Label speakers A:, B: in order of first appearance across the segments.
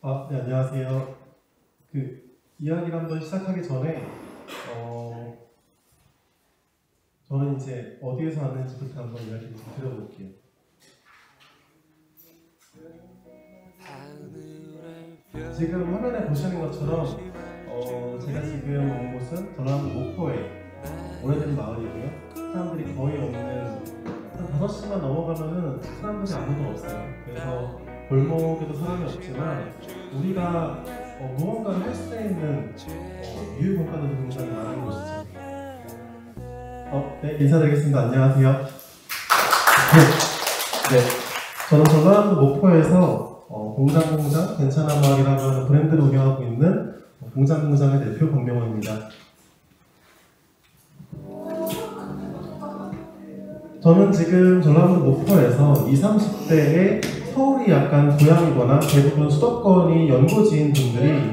A: 네, 안녕하세요. 이야기를 한번 시작하기 전에 저는 이제 어디에서 왔는지부터 한번 이야기를 좀 드려볼게요. 지금 화면에 보시는 것처럼 제가 지금 온 곳은 전라도 목포의 오래된 마을이고요. 사람들이 거의 없는, 한 5시만 넘어가면은 사람들이 아무도 없어요. 그래서 골목에도 사람이 없지만 우리가 무언가를 할 수 있는 유휴공간으로 굉장히 많은 곳이죠. 네, 인사드리겠습니다. 안녕하세요. 네, 저는 전라도 목포에서 공장공장 괜찮은 마을이라고 하는 브랜드를 운영하고 있는 공장공장의 대표 권명호입니다. 저는 지금 전라도 목포에서 20, 30대의 서울이 약간 고향이거나 대부분 수도권이 연고지인 분들이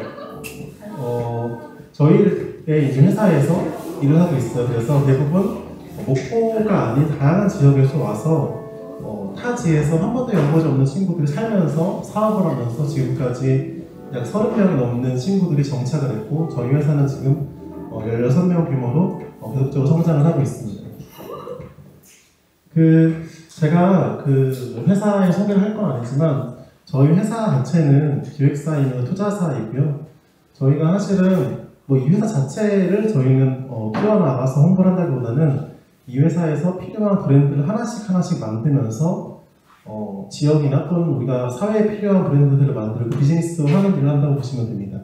A: 저희의 이제 회사에서 일을 하고 있어요. 그래서 대부분 목포가 아닌 다양한 지역에서 와서 타 지에서 한 번도 연고지 없는 친구들이 살면서 사업을 하면서 지금까지 약 30명이 넘는 친구들이 정착을 했고, 저희 회사는 지금 16명 규모로 계속적으로 성장을 하고 있습니다. 제가 회사에 소개를 할 건 아니지만 저희 회사 자체는 기획사이며 투자사이고요. 저희가 사실은 이 회사 자체를 저희는 키워나가서 홍보를 한다기보다는 이 회사에서 필요한 브랜드를 하나씩 만들면서 지역이나 또는 우리가 사회에 필요한 브랜드들을 만들고 비즈니스화하는 일을 한다고 보시면 됩니다.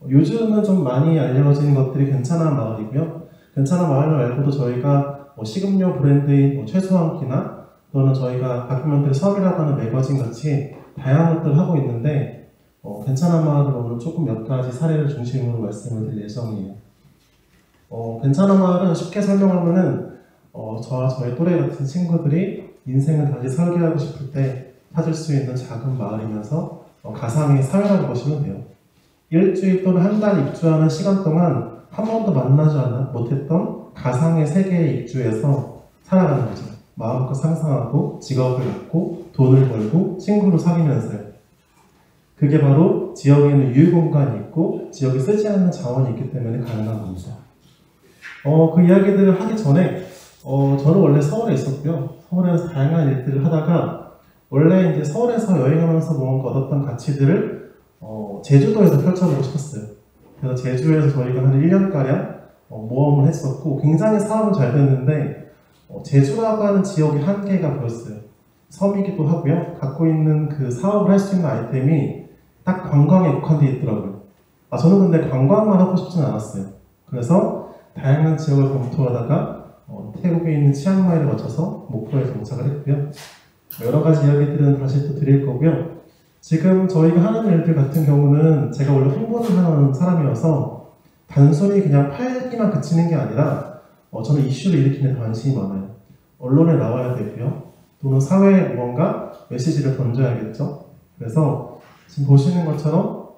A: 요즘은 좀 많이 알려진 것들이 괜찮은 마을이고요. 괜찮은 마을 말고도 저희가 식음료 브랜드인 최소한끼나 또는 저희가 다큐멘터리 섬이라고 하는 매거진 같이 다양한 것들을 하고 있는데, 괜찮은 마을을 오늘 조금 몇 가지 사례를 중심으로 말씀을 드릴 예정이에요. 괜찮은 마을은 쉽게 설명하면은 저와 저의 또래 같은 친구들이 인생을 다시 설계하고 싶을 때 찾을 수 있는 작은 마을이면서 가상의 사회라고 보시면 돼요. 일주일 또는 한 달 입주하는 시간 동안 한 번도 만나지 못했던 가상의 세계에 입주해서 살아가는 거죠. 마음껏 상상하고 직업을 갖고 돈을 벌고 친구를 사귀면서요. 그게 바로 지역에 있는 유휴공간이 있고 지역에 쓰지 않는 자원이 있기 때문에 가능한 겁니다. 그 이야기들을 하기 전에 저는 원래 서울에 있었고요. 서울에서 다양한 일들을 하다가 원래 이제 서울에서 여행하면서 뭔가 얻었던 가치들을 제주도에서 펼쳐보고 싶었어요. 그래서 제주에서 저희가 한 1년가량 모험을 했었고 굉장히 사업은 잘 됐는데 제주라고 하는 지역의 한계가 보였어요. 섬이기도 하고요. 갖고 있는 그 사업을 할 수 있는 아이템이 딱 관광에 국한되어 있더라고요. 저는 근데 관광만 하고 싶지는 않았어요. 그래서 다양한 지역을 검토하다가 태국에 있는 치앙마이를 거쳐서 목포에 정착을 했고요. 여러 가지 이야기들은 다시 또 드릴 거고요. 지금 저희가 하는 일들 같은 경우는 제가 원래 홍보를 하는 사람이어서 단순히 그냥 팔기만 그치는 게 아니라 저는 이슈를 일으키는 관심이 많아요. 언론에 나와야 되고요. 또는 사회에 무언가 메시지를 던져야겠죠. 그래서 지금 보시는 것처럼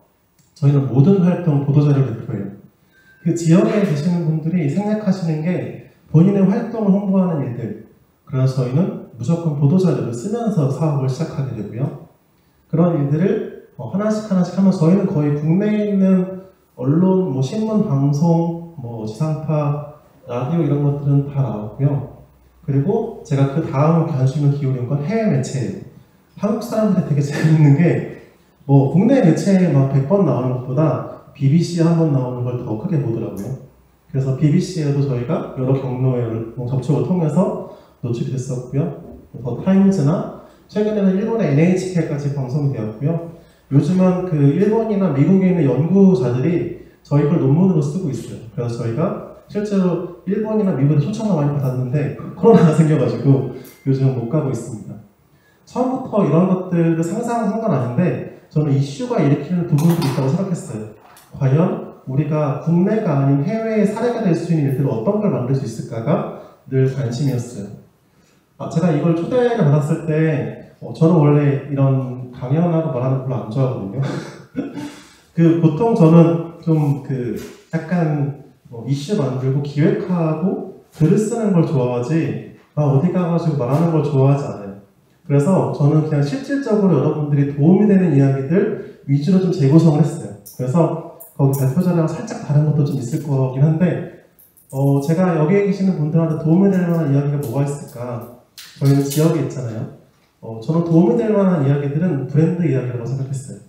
A: 저희는 모든 활동 보도자료 대표예요. 그 지역에 계시는 분들이 생각하시는 게 본인의 활동을 홍보하는 일들. 그래서 저희는 무조건 보도자료를 쓰면서 사업을 시작하게 되고요. 그런 일들을 하나씩 하면서 저희는 거의 국내에 있는 언론, 신문, 방송, 지상파, 라디오 이런 것들은 다 나왔고요. 그리고 제가 그 다음 관심을 기울인 건 해외 매체예요. 한국 사람들이 되게 재밌는 게 국내 매체에 막 100번 나오는 것보다 BBC에 한 번 나오는 걸 더 크게 보더라고요. 그래서 BBC에도 저희가 여러 경로의 접촉을 통해서 노출이 됐었고요. 더 타임즈나 최근에는 일본의 NHK까지 방송이 되었고요. 요즘은 일본이나 미국에 있는 연구자들이 저희 걸 논문으로 쓰고 있어요. 그래서 저희가 실제로 일본이나 미국에서 초청을 많이 받았는데 코로나가 생겨가지고 요즘은 못 가고 있습니다. 처음부터 이런 것들을 상상한 건 아닌데 저는 이슈가 일으키는 부분도 있다고 생각했어요. 과연 우리가 국내가 아닌 해외의 사례가 될 수 있는 일들을 어떤 걸 만들 수 있을까가 늘 관심이었어요. 제가 이걸 초대를 받았을 때 저는 원래 이런 강연하고 말하는 거 별로 안 좋아하거든요. 보통 저는 좀 약간 이슈 만들고 기획하고 글을 쓰는 걸 좋아하지 어디 가가지고 말하는 걸 좋아하지 않아요. 그래서 저는 그냥 실질적으로 여러분들이 도움이 되는 이야기들 위주로 좀 재구성을 했어요. 그래서 거기 발표 자료랑 살짝 다른 것도 좀 있을 거긴 한데 제가 여기에 계시는 분들한테 도움이 될 만한 이야기가 뭐가 있을까? 저희는 지역에 있잖아요. 저는 도움이 될 만한 이야기들은 브랜드 이야기라고 생각했어요.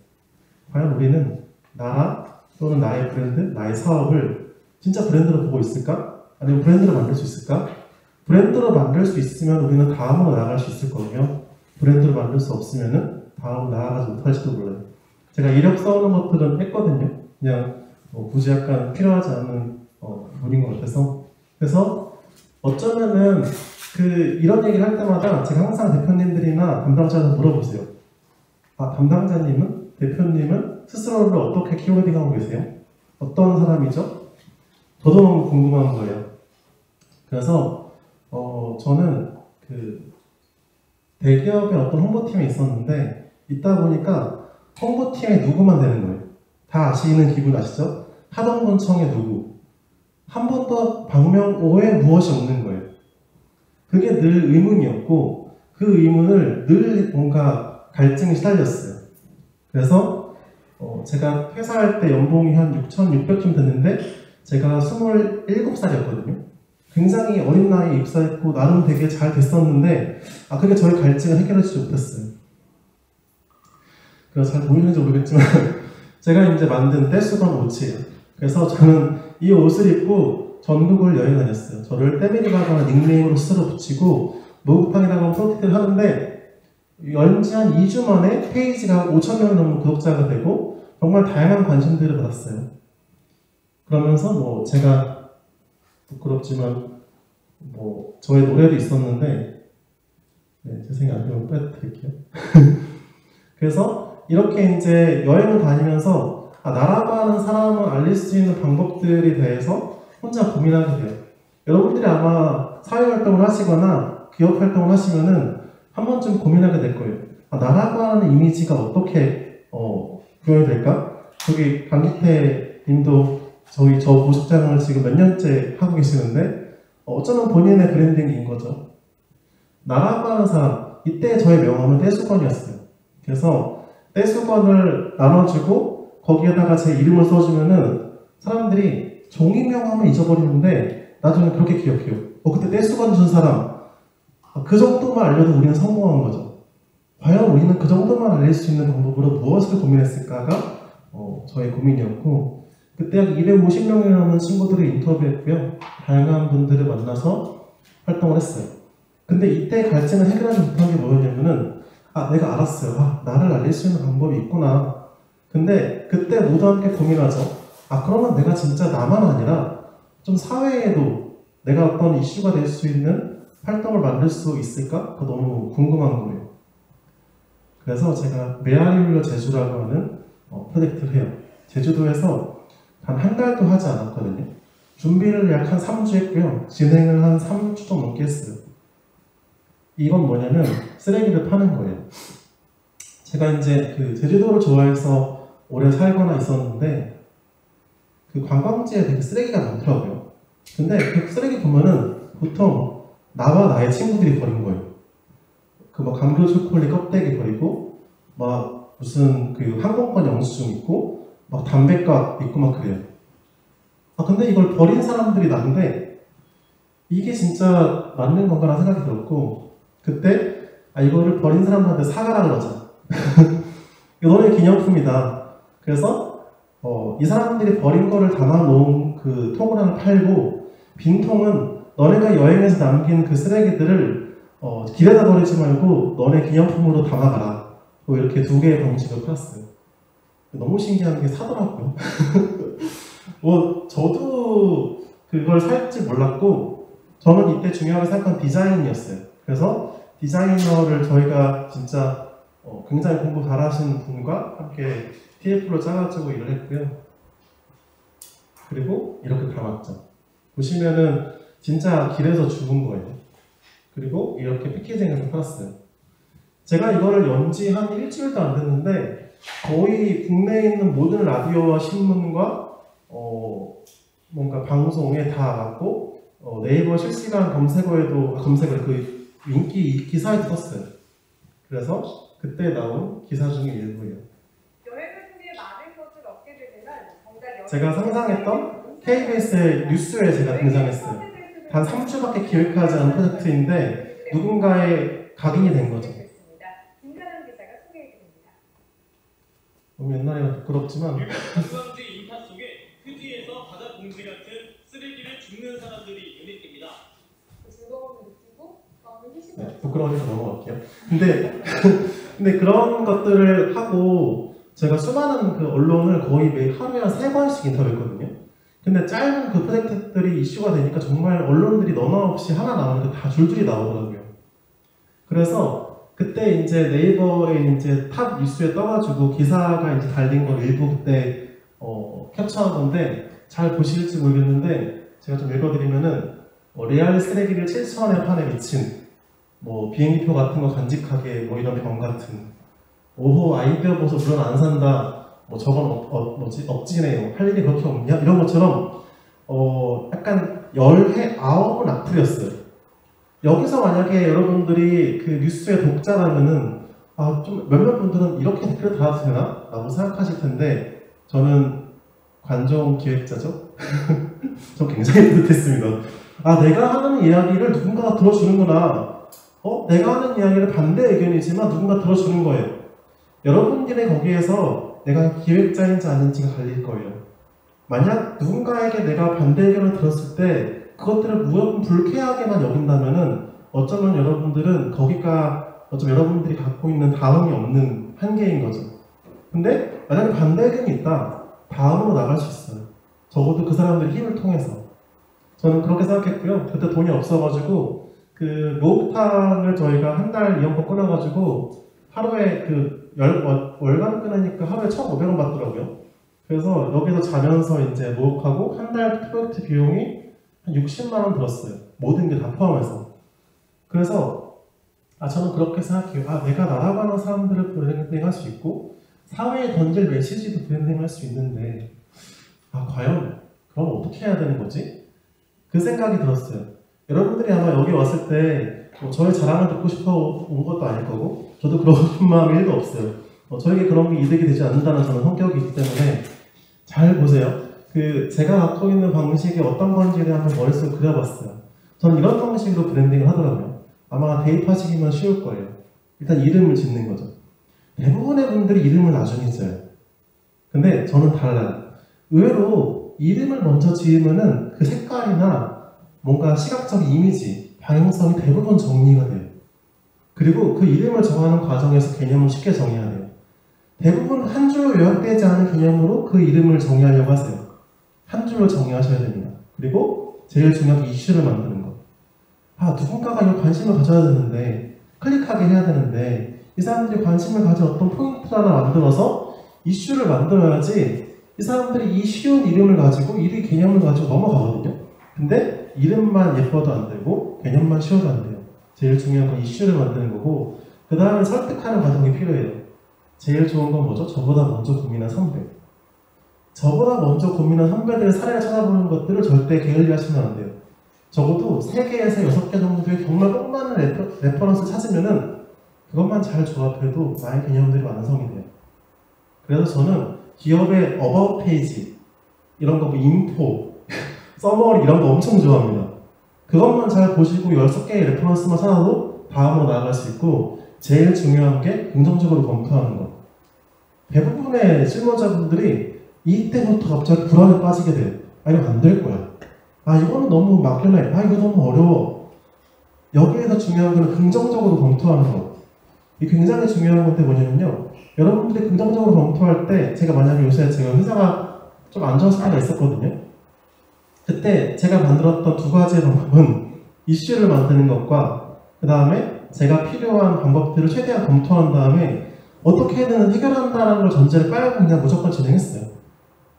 A: 과연 우리는 나라 또는 나의 브랜드, 나의 사업을 진짜 브랜드로 보고 있을까? 아니면 브랜드로 만들 수 있을까? 브랜드로 만들 수 있으면 우리는 다음으로 나아갈 수 있을 거고요. 브랜드로 만들 수 없으면 다음으로 나아가지 못할지도 몰라요. 제가 이력 써오는 것들은 했거든요. 그냥 굳이 약간 필요하지 않은 부분인 것 같아서. 그래서 어쩌면은 이런 얘기를 할 때마다 제가 항상 대표님들이나 담당자한테 물어보세요. 담당자님은? 대표님은 스스로를 어떻게 키워딩하고 계세요? 어떤 사람이죠? 저도 너무 궁금한 거예요. 그래서 저는 대기업의 어떤 홍보팀에 있었는데 있다 보니까 홍보팀에 누구만 되는 거예요. 다 아시는 기분 아시죠? 하동군청의 누구. 한 번도 박명호에 무엇이 없는 거예요. 그게 늘 의문이었고 그 의문을 늘 뭔가 갈증이 시달렸어요. 그래서 제가 퇴사할 때 연봉이 한 6,600쯤 됐는데 제가 27살이었거든요. 굉장히 어린 나이에 입사했고 나름 되게 잘 됐었는데 그게 저의 갈증을 해결해주지 못했어요. 그래서 잘 보이는지 모르겠지만 제가 이제 만든 떼수건 옷이에요. 그래서 저는 이 옷을 입고 전국을 여행 다녔어요. 저를 때밀이라거나 닉네임으로 스스로 붙이고 목욕탕이라고 프로젝트를 하는데 연지 한 2주 만에 페이지가 5,000명이 넘는 구독자가 되고 정말 다양한 관심들을 받았어요. 그러면서 제가 부끄럽지만 저의 노래도 있었는데 제 생각 안 되면 빼드릴게요. 그래서 이렇게 이제 여행을 다니면서 나라고 하는 사람을 알릴 수 있는 방법들에 대해서 혼자 고민하게 돼요. 여러분들이 아마 사회활동을 하시거나 기업활동을 하시면은 한 번쯤 고민하게 될 거예요. 나라고 하는 이미지가 어떻게 구현이 될까? 저기 강기태 님도 저 보직장을 지금 몇 년째 하고 계시는데 어쩌면 본인의 브랜딩인 거죠. 나라고 하는 사람, 이때 저의 명함은 떼수건이었어요. 그래서 떼수건을 나눠주고 거기에다가 제 이름을 써주면은 사람들이 종이 명함을 잊어버리는데 나중에 그렇게 기억해요. 그때 떼수건 준 사람, 그 정도만 알려도 우리는 성공한 거죠. 과연 우리는 그 정도만 알릴 수 있는 방법으로 무엇을 고민했을까가 저의 고민이었고 그때 약 250명이 넘는 친구들을 인터뷰했고요. 다양한 분들을 만나서 활동을 했어요. 근데 이때 갈증을 해결하지 못한 게 뭐였냐면은 내가 알았어요. 나를 알릴 수 있는 방법이 있구나. 근데 그때 모두 함께 고민하죠. 그러면 내가 진짜 나만 아니라 좀 사회에도 내가 어떤 이슈가 될 수 있는 활동을 만들 수 있을까? 그거 너무 궁금한 거예요. 그래서 제가 메아리 울려 제주라고 하는 프로젝트를 해요. 제주도에서 단 한 달도 하지 않았거든요. 준비를 약 한 3주 했고요. 진행을 한 3주 좀 넘게 했어요. 이건 뭐냐면 쓰레기를 파는 거예요. 제가 이제 제주도를 좋아해서 오래 살거나 있었는데 관광지에 되게 쓰레기가 많더라고요. 근데 그 쓰레기 보면은 보통 나와 나의 친구들이 버린 거예요. 감귤 초콜릿 껍데기 버리고 무슨 항공권 영수증 있고 담배값 있고 그래요. 근데 이걸 버린 사람들이 나는데 이게 진짜 맞는 건가라는 생각이 들었고 그때 이거를 버린 사람들한테 사과라 그러자. 너네 기념품이다. 그래서 이 사람들이 버린 거를 담아놓은 그 통을 하나 팔고 빈 통은 너네가 여행에서 남긴 그 쓰레기들을 길에다 버리지 말고 너네 기념품으로 담아가라. 이렇게 2개의 방식을 팔았어요. 너무 신기한 게 사더라고요. 저도 그걸 살지 몰랐고 저는 이때 중요하게 생각한 디자인이었어요. 그래서 디자이너를 저희가 진짜 굉장히 공부 잘하시는 분과 함께 TF로 짜가지고 일을 했고요. 그리고 이렇게 담았죠. 보시면은 진짜 길에서 죽은 거예요. 그리고 이렇게 패키징해서 팔았어요. 제가 이거를 연지 한 일주일도 안 됐는데 거의 국내에 있는 모든 라디오와 신문과 뭔가 방송에 다 나갔고 네이버 실시간 검색어에도 인기 기사에도 떴어요. 그래서 그때 나온 기사 중에 일부예요.
B: 여행을
A: 제가 상상했던 KBS의 뉴스에 제가 등장했어요. 단 3주밖에 기획하지 않은 프로젝트인데 누군가의 각인이 된 거죠. 너무 옛날이라 부끄럽지만
B: 관광지 인파 속에 휴지에서 바다 봉지 같은 쓰레기를 줍는 사람들이 눈에 띕니다.
C: 즐거움을 느끼고 마음을 휴식을
A: 네, 부끄러워서 넘어갈게요. 근데 그런 것들을 하고 제가 수많은 그 언론을 거의 매일 하루에 한 3번씩 인터뷰했거든요. 근데 짧은 그 프로젝트들이 이슈가 되니까 정말 언론들이 너나 없이 하나 나오는데 다 줄줄이 나오더라고요. 그래서 그때 이제 네이버에 이제 탑 뉴스에 떠가지고 기사가 이제 달린 걸 일부 그때 캡처한 건데 잘 보실지 모르겠는데 제가 좀 읽어드리면은 레알 쓰레기를 7,000원에 판에 미친 뭐 비행기표 같은 거 간직하게 뭐 이런 병 같은 오호 아이디어 보소 물론 안 산다 뭐 저건 뭐지 억지네요 할 일이 그렇게 없냐 이런 것처럼 약간 열해 아홉은 악플이었어요. 여기서 만약에 여러분들이 그 뉴스의 독자라면은 좀 몇몇 분들은 이렇게 댓글을 달아도 되나? 라고 생각하실 텐데 저는 관종 기획자죠? 저 굉장히 뿌듯했습니다. 내가 하는 이야기를 누군가가 들어주는구나. 내가 하는 이야기를 반대 의견이지만 누군가 들어주는 거예요. 여러분들의 거기에서 내가 기획자인지 아닌지가 갈릴 거예요. 만약 누군가에게 내가 반대 의견을 들었을 때 그것들을 무조건 불쾌하게만 여긴다면은 어쩌면 여러분들은 거기가 여러분들이 갖고 있는 다음이 없는 한계인 거죠. 근데 만약에 반대 의견이 있다. 다음으로 나갈 수 있어요. 적어도 그 사람들의 힘을 통해서. 저는 그렇게 생각했고요. 그때 돈이 없어가지고 그 목욕탕을 저희가 한 달 이용권 끊어가지고 하루에 월간 끊으니까 하루에 1,500원 받더라고요. 그래서 여기서 자면서 이제 목욕하고 한 달 프로젝트 비용이 한 60만 원 들었어요. 모든 게 다 포함해서. 그래서 저는 그렇게 생각해요. 내가 나라고 하는 사람들을 브랜딩할 수 있고 사회에 던질 메시지도 브랜딩할 수 있는데 과연 그럼 어떻게 해야 되는 거지? 그 생각이 들었어요. 여러분들이 아마 여기 왔을 때 저의 자랑을 듣고 싶어 온 것도 아닐 거고 저도 그런 마음이 1도 없어요. 저에게 그런 게 이득이 되지 않는다는 저는 성격이기 때문에 잘 보세요. 제가 갖고 있는 방식이 어떤 건지를 한번 머릿속에 그려봤어요. 저는 이런 방식으로 브랜딩을 하더라고요. 아마 대입하시기만 쉬울 거예요. 일단 이름을 짓는 거죠. 대부분의 분들이 이름을 나중에 지어요. 근데 저는 달라요. 의외로 이름을 먼저 지으면은 그 색깔이나 뭔가 시각적 이미지, 방향성이 대부분 정리가 돼요. 그리고 그 이름을 정하는 과정에서 개념을 쉽게 정의해야 돼요. 대부분 한 줄로 요약되지 않은 개념으로 그 이름을 정의하려고 하세요. 한 줄로 정의하셔야 됩니다. 그리고 제일 중요한 게 이슈를 만드는 것. 누군가가 이 관심을 가져야 되는데 클릭하게 해야 되는데 이 사람들이 관심을 가진 어떤 포인트 하나 만들어서 이슈를 만들어야지 이 사람들이 이 쉬운 이름을 가지고 이 개념을 가지고 넘어가거든요. 근데 이름만 예뻐도 안 되고 개념만 쉬워도 안 돼요. 제일 중요한 건 이슈를 만드는 거고 그 다음에 설득하는 과정이 필요해요. 제일 좋은 건 뭐죠? 저보다 먼저 고민한 선배. 저보다 먼저 고민한 선배들의 사례를 찾아보는 것들을 절대 게을리하시면 안 돼요. 적어도 3개에서 6개 정도의 정말 꼭 맞는 레퍼런스 찾으면은 그것만 잘 조합해도 나의 개념들이 완성이 돼요. 그래서 저는 기업의 어바웃 페이지 이런 거 인포, 서머리 이런 거 엄청 좋아합니다. 그것만 잘 보시고 6개의 레퍼런스만 찾아도 다음으로 나아갈 수 있고 제일 중요한 게 긍정적으로 검토하는 것. 대부분의 실무자분들이 이때부터 갑자기 불안에 빠지게 돼요. 이거 안 될 거야. 이거는 너무 막연해. 이거 너무 어려워. 여기에서 중요한 건 긍정적으로 검토하는 것. 이 굉장히 중요한 건데 뭐냐면요. 여러분들이 긍정적으로 검토할 때 제가 만약에 요새 제가 회사가 좀 안 좋았을 때가 있었거든요. 그때 제가 만들었던 2가지의 방법은 이슈를 만드는 것과 그 다음에 제가 필요한 방법들을 최대한 검토한 다음에 어떻게든 해결한다는 걸 전제를 깔고 그냥 무조건 진행했어요.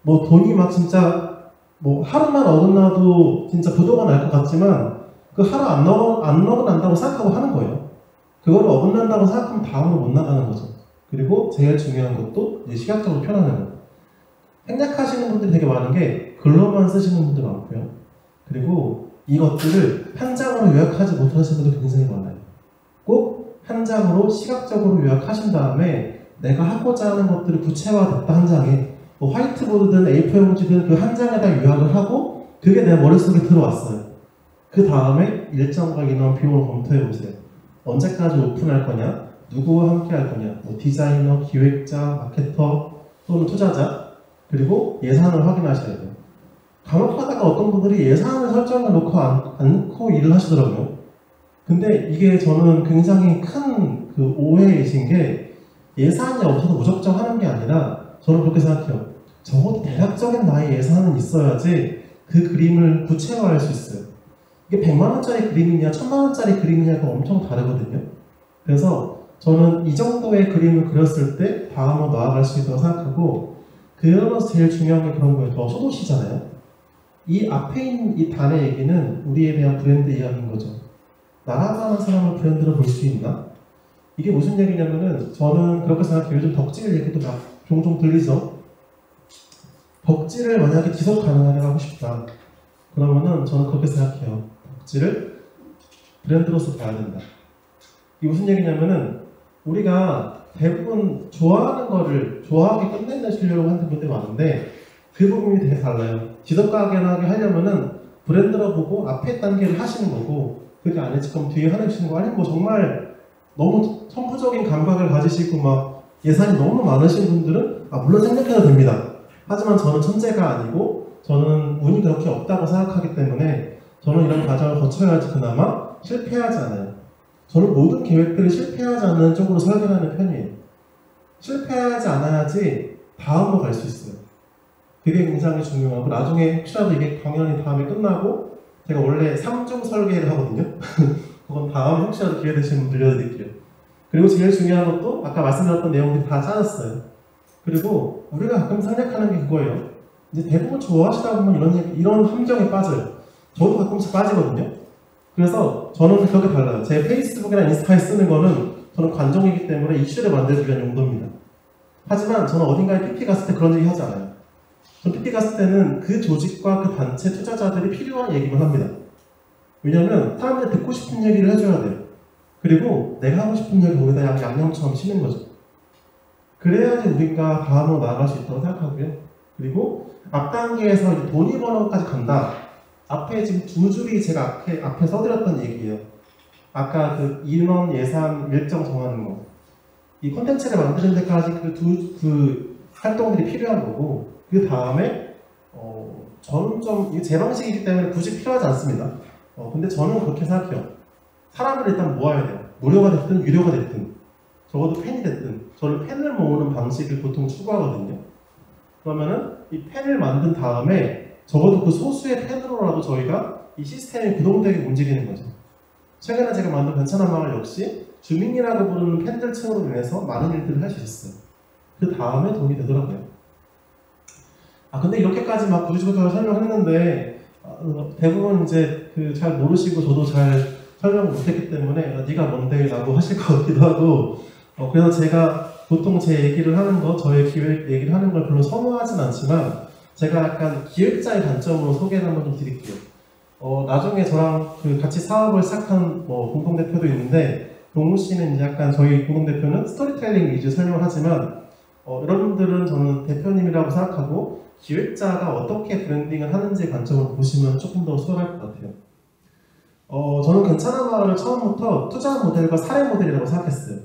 A: 돈이 막 진짜 하루만 어긋나도 진짜 부도가 날 것 같지만 그 하루 안 어긋난다고 생각하고 하는 거예요. 그거를 어긋난다고 생각하면 다음으로 못 나가는 거죠. 그리고 제일 중요한 것도 이제 시각적으로 표현하는 거. 생략하시는 분들이 되게 많은 게 글로만 쓰시는 분들 많고요. 그리고 이것들을 한 장으로 요약하지 못하시는 분들 굉장히 많아요. 꼭 한 장으로 시각적으로 요약하신 다음에 내가 하고자 하는 것들이 구체화됐다 한 장에 뭐 화이트보드든 A4 용지든 그 한 장에다 요약을 하고 그게 내 머릿속에 들어왔어요. 그 다음에 일정과 인원 비용을 검토해 보세요. 언제까지 오픈할 거냐? 누구와 함께 할 거냐? 뭐 디자이너, 기획자, 마케터 또는 투자자 그리고 예산을 확인하셔야 돼요. 간혹 하다가 어떤 분들이 예산을 설정해 놓고 않고 일을 하시더라고요. 근데 이게 저는 굉장히 큰 그 오해이신 게 예산이 없어서 무작정 하는 게 아니라 저는 그렇게 생각해요. 적어도 대략적인 나의 예산은 있어야지 그 그림을 구체화할 수 있어요. 이게 100만 원짜리 그림이냐 1000만 원짜리 그림이냐가 엄청 다르거든요. 그래서 저는 이 정도의 그림을 그렸을 때 다음으로 나아갈 수 있다고 생각하고 그러면서 제일 중요한 게 그런 거예요. 저 소도시잖아요. 이 앞에 있는 이 단의 얘기는 우리에 대한 브랜드 이야기인 거죠. 나라가는 사람을 브랜드로 볼 수 있나? 이게 무슨 얘기냐면은 저는 그렇게 생각해요. 요즘 덕질 얘기도 막 종종 들리죠. 덕질을 만약에 지속 가능하게 하고 싶다. 그러면은 저는 그렇게 생각해요. 덕질을 브랜드로서 봐야 된다. 이게 무슨 얘기냐면은 우리가 대부분 좋아하는 거를 좋아하게 끝내시려고 하는 분들이 많은데 그 부분이 되게 달라요. 지속 가능하게 하려면은 브랜드로 보고 앞에 단계를 하시는 거고 그게 아니지 그럼 뒤에 하시는 거 아니면 뭐 정말 너무 천부적인 감각을 가지시고 막 예산이 너무 많으신 분들은 물론 생각해도 됩니다. 하지만 저는 천재가 아니고 저는 운이 그렇게 없다고 생각하기 때문에 저는 이런 과정을 거쳐야지 그나마 실패하지 않아요. 저는 모든 계획들이 실패하지 않는 쪽으로 설계하는 편이에요. 실패하지 않아야지 다음으로 갈 수 있어요. 그게 굉장히 중요하고 나중에 혹시라도 이게 강연이 다음에 끝나고 제가 원래 3중 설계를 하거든요. 그건 다음에 혹시라도 기회 되시면 들려드릴게요. 그리고 제일 중요한 것도 아까 말씀드렸던 내용들이 다 짜졌어요. 그리고 우리가 가끔 생각하는 게 그거예요. 이제 대부분 좋아하시다 보면 이런 함정에 빠져요. 저도 가끔씩 빠지거든요. 그래서 저는 그렇게 달라요. 제 페이스북이나 인스타에 쓰는 거는 저는 관종이기 때문에 이슈를 만들기 위한 용도입니다. 하지만 저는 어딘가에 PP 갔을 때 그런 얘기 하지 않아요. 전 PP 갔을 때는 그 조직과 그 단체 투자자들이 필요한 얘기만 합니다. 왜냐면 사람들이 듣고 싶은 얘기를 해줘야 돼요. 그리고 내가 하고 싶은 얘기 거기다 양념처럼 치는 거죠. 그래야지 우리가 다음으로 나아갈 수 있다고 생각하고요. 그리고 앞 단계에서 이제 돈이 버는까지 간다. 앞에 지금 두 줄이 제가 앞에 써드렸던 얘기예요. 아까 그 인원, 예산, 일정 정하는 거. 이 콘텐츠를 만드는 데까지 그 활동들이 필요한 거고 그 다음에 저는 좀 이게 제 방식이기 때문에 굳이 필요하지 않습니다. 근데 저는 그렇게 생각해요. 사람을 일단 모아야 돼요. 무료가 됐든 유료가 됐든 적어도 팬이 됐든 저는 팬을 모으는 방식을 보통 추구하거든요. 그러면은 이 팬을 만든 다음에 적어도 그 소수의 팬으로라도 저희가 이 시스템이 구동되게 움직이는 거죠. 최근에 제가 만든 괜찮은 마을 역시 주민이라고 부르는 팬들층으로 인해서 많은 일들을 할 수 있었어요. 그 다음에 돈이 되더라고요. 근데 이렇게까지 막 구조적으로 설명했는데 대부분 이제 잘 모르시고 저도 잘 설명 못했기 때문에 네가 뭔데 라고 하실 것 같기도 하고 그래서 제가 보통 제 얘기를 하는 거 저의 기획 얘기를 하는 걸 별로 선호하진 않지만 제가 약간 기획자의 관점으로 소개를 한번 좀 드릴게요. 나중에 저랑 같이 사업을 시작한 공동대표도 있는데 동우 씨는 이제 약간 저희 공동대표는 스토리텔링 위주 설명을 하지만 여러분들은 저는 대표님이라고 생각하고 기획자가 어떻게 브랜딩을 하는지 관점으로 보시면 조금 더 수월할 것 같아요. 저는 괜찮은 마을을 처음부터 투자 모델과 사례 모델이라고 생각했어요.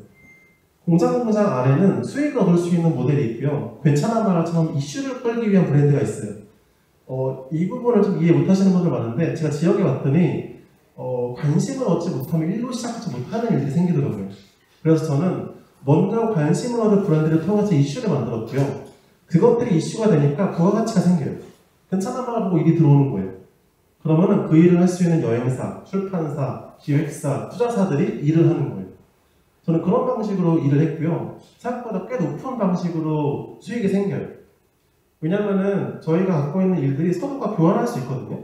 A: 공장 아래는 수익을 얻을 수 있는 모델이 있고요. 괜찮은 마을처럼 이슈를 끌기 위한 브랜드가 있어요. 이 부분을 좀 이해 못하시는 분들 많은데 제가 지역에 왔더니 관심을 얻지 못하면 일로 시작하지 못하는 일들이 생기더라고요. 그래서 저는 먼저 관심을 얻은 브랜드를 통해서 이슈를 만들었고요. 그것들이 이슈가 되니까 부가가치가 생겨요. 괜찮은 마을 보고 일이 들어오는 거예요. 그러면은 그 일을 할 수 있는 여행사, 출판사, 기획사, 투자사들이 일을 하는 거예요. 저는 그런 방식으로 일을 했고요. 생각보다 꽤 높은 방식으로 수익이 생겨요. 왜냐면은 저희가 갖고 있는 일들이 서로가 교환할 수 있거든요.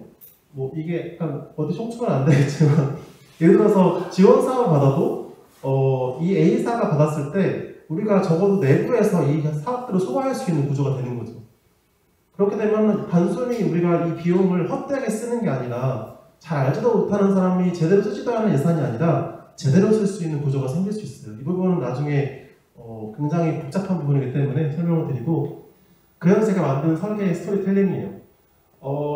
A: 이게 약간 어디 총추는 안 되겠지만 예를 들어서 지원 사업을 받아도 이 A사가 받았을 때 우리가 적어도 내부에서 이 사업들을 소화할 수 있는 구조가 되는 거죠. 그렇게 되면 단순히 우리가 이 비용을 헛되게 쓰는 게 아니라 잘 알지도 못하는 사람이 제대로 쓰지도 않은 예산이 아니라 제대로 쓸 수 있는 구조가 생길 수 있어요. 이 부분은 나중에 굉장히 복잡한 부분이기 때문에 설명을 드리고 그래서 제가 만든 설계의 스토리텔링이에요.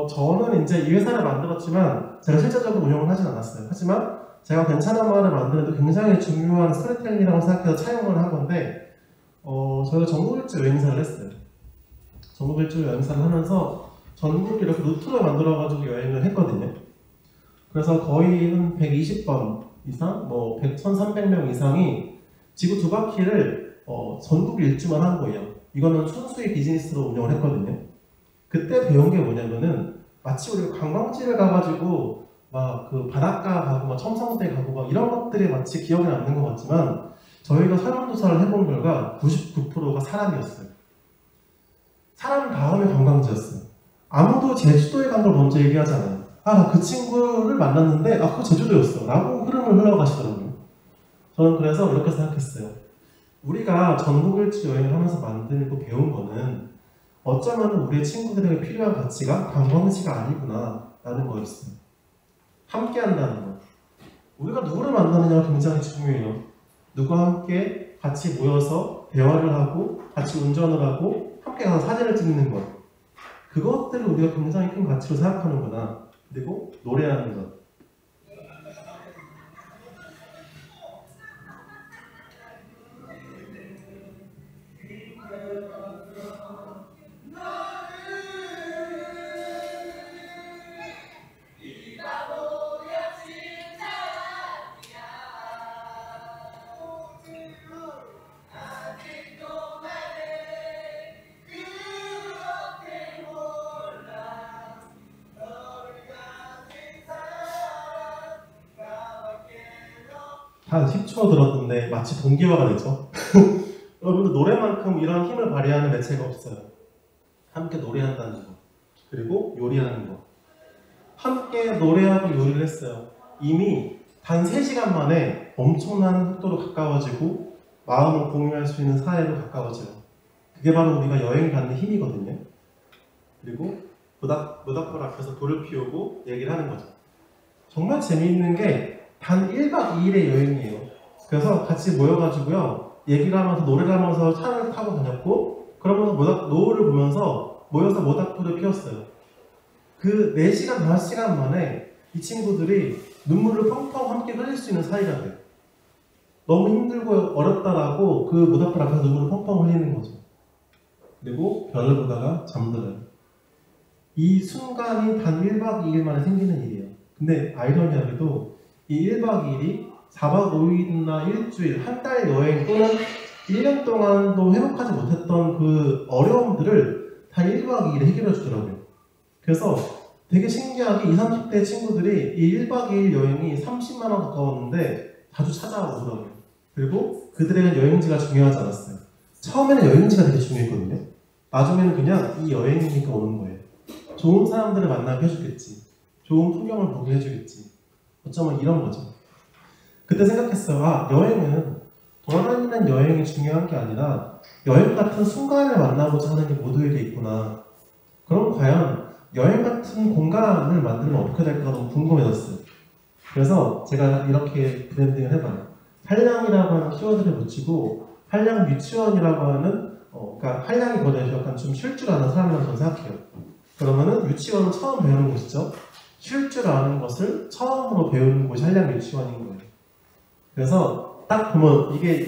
A: 저는 이제 이 회사를 만들었지만 제가 실제적으로 운영을 하진 않았어요. 하지만 제가 괜찮은 말을 만드는데 굉장히 중요한 스토리텔링이라고 생각해서 차용을 한 건데 저희가 전국 일주 여행사를 했어요. 전국 일주 여행사를 하면서 전국 이렇게 루트를 만들어가지고 여행을 했거든요. 그래서 거의 한 120번 이상, 뭐 1,300명 이상이 지구 두 바퀴를 전국 일주만 한 거예요. 이거는 순수의 비즈니스로 운영을 했거든요. 그때 배운 게 뭐냐면은 마치 우리가 관광지를 가가지고 막 그 바닷가 가고 막 첨성대 가고 막 이런 것들이 마치 기억에 남는 것 같지만 저희가 설문조사를 해본 결과 99%가 사람이었어요. 사람 다음에 관광지였어요. 아무도 제주도에 간 걸 먼저 얘기하지 않아요. 나 그 친구를 만났는데 그거 제주도였어 라고 흐름을 흘러가시더라고요. 저는 그래서 이렇게 생각했어요. 우리가 전국 일주 여행을 하면서 만들고 배운 거는 어쩌면 우리의 친구들에게 필요한 가치가 관광지가 아니구나 라는 거였어요. 함께 한다는 거. 우리가 누구를 만나느냐가 굉장히 중요해요. 누구와 함께 같이 모여서 대화를 하고 같이 운전을 하고 함께 가서 사진을 찍는 것. 그것들을 우리가 굉장히 큰 가치로 생각하는구나. 그리고 노래하는 것. 한 10초 들었는데 마치 동기화가 되죠. 여러분들 노래만큼 이런 힘을 발휘하는 매체가 없어요. 함께 노래한다는 거. 그리고 요리하는 거. 함께 노래하고 요리를 했어요. 이미 단 3시간 만에 엄청난 속도로 가까워지고 마음을 공유할 수 있는 사회로 가까워져요. 그게 바로 우리가 여행 갖는 힘이거든요. 그리고 모닥불 앞에서 불을 피우고 얘기를 하는 거죠. 정말 재미있는 게 단 1박 2일의 여행이에요. 그래서 같이 모여가지고요. 얘기를 하면서 노래를 하면서 차를 타고 다녔고 그러면서 노을을 보면서 모여서 모닥불을 피웠어요. 그 4시간, 5시간 만에 이 친구들이 눈물을 펑펑 함께 흘릴 수 있는 사이가 돼요. 너무 힘들고 어렵다라고 그 모닥불 앞에서 눈물을 펑펑 흘리는 거죠. 그리고 별을 보다가 잠들어요. 이 순간이 단 1박 2일 만에 생기는 일이에요. 근데 아이러니하게도 이 1박 2일이 4박 5일이나 일주일, 한 달 여행 또는 1년 동안도 회복하지 못했던 그 어려움들을 단 1박 2일에 해결해 주더라고요. 그래서 되게 신기하게 20, 30대 친구들이 이 1박 2일 여행이 30만 원 가까웠는데 자주 찾아오더라고요. 그리고 그들에겐 여행지가 중요하지 않았어요. 처음에는 여행지가 되게 중요했거든요. 나중에는 그냥 이 여행이니까 오는 거예요. 좋은 사람들을 만나게 해주겠지. 좋은 풍경을 보게 해주겠지. 어쩌면 이런 거죠. 그때 생각했어요. 여행은 돌아다니는 여행이 중요한 게 아니라 여행 같은 순간을 만나고자 하는 게 모두에게 있구나. 그럼 과연 여행 같은 공간을 만들면 어떻게 될까 너무 궁금해졌어요. 그래서 제가 이렇게 브랜딩을 해봐요. 한량이라고 하는 키워드를 붙이고 한량 유치원이라고 하는 그러니까 한량이 뭐냐면 약간 좀 쉴 줄 아는 사람이라고 저는 생각해요. 그러면은 유치원은 처음 배우는 곳이죠. 쉴 줄 아는 것을 처음으로 배우는 곳이 한량 유치원인 거예요. 그래서 딱 보면 이게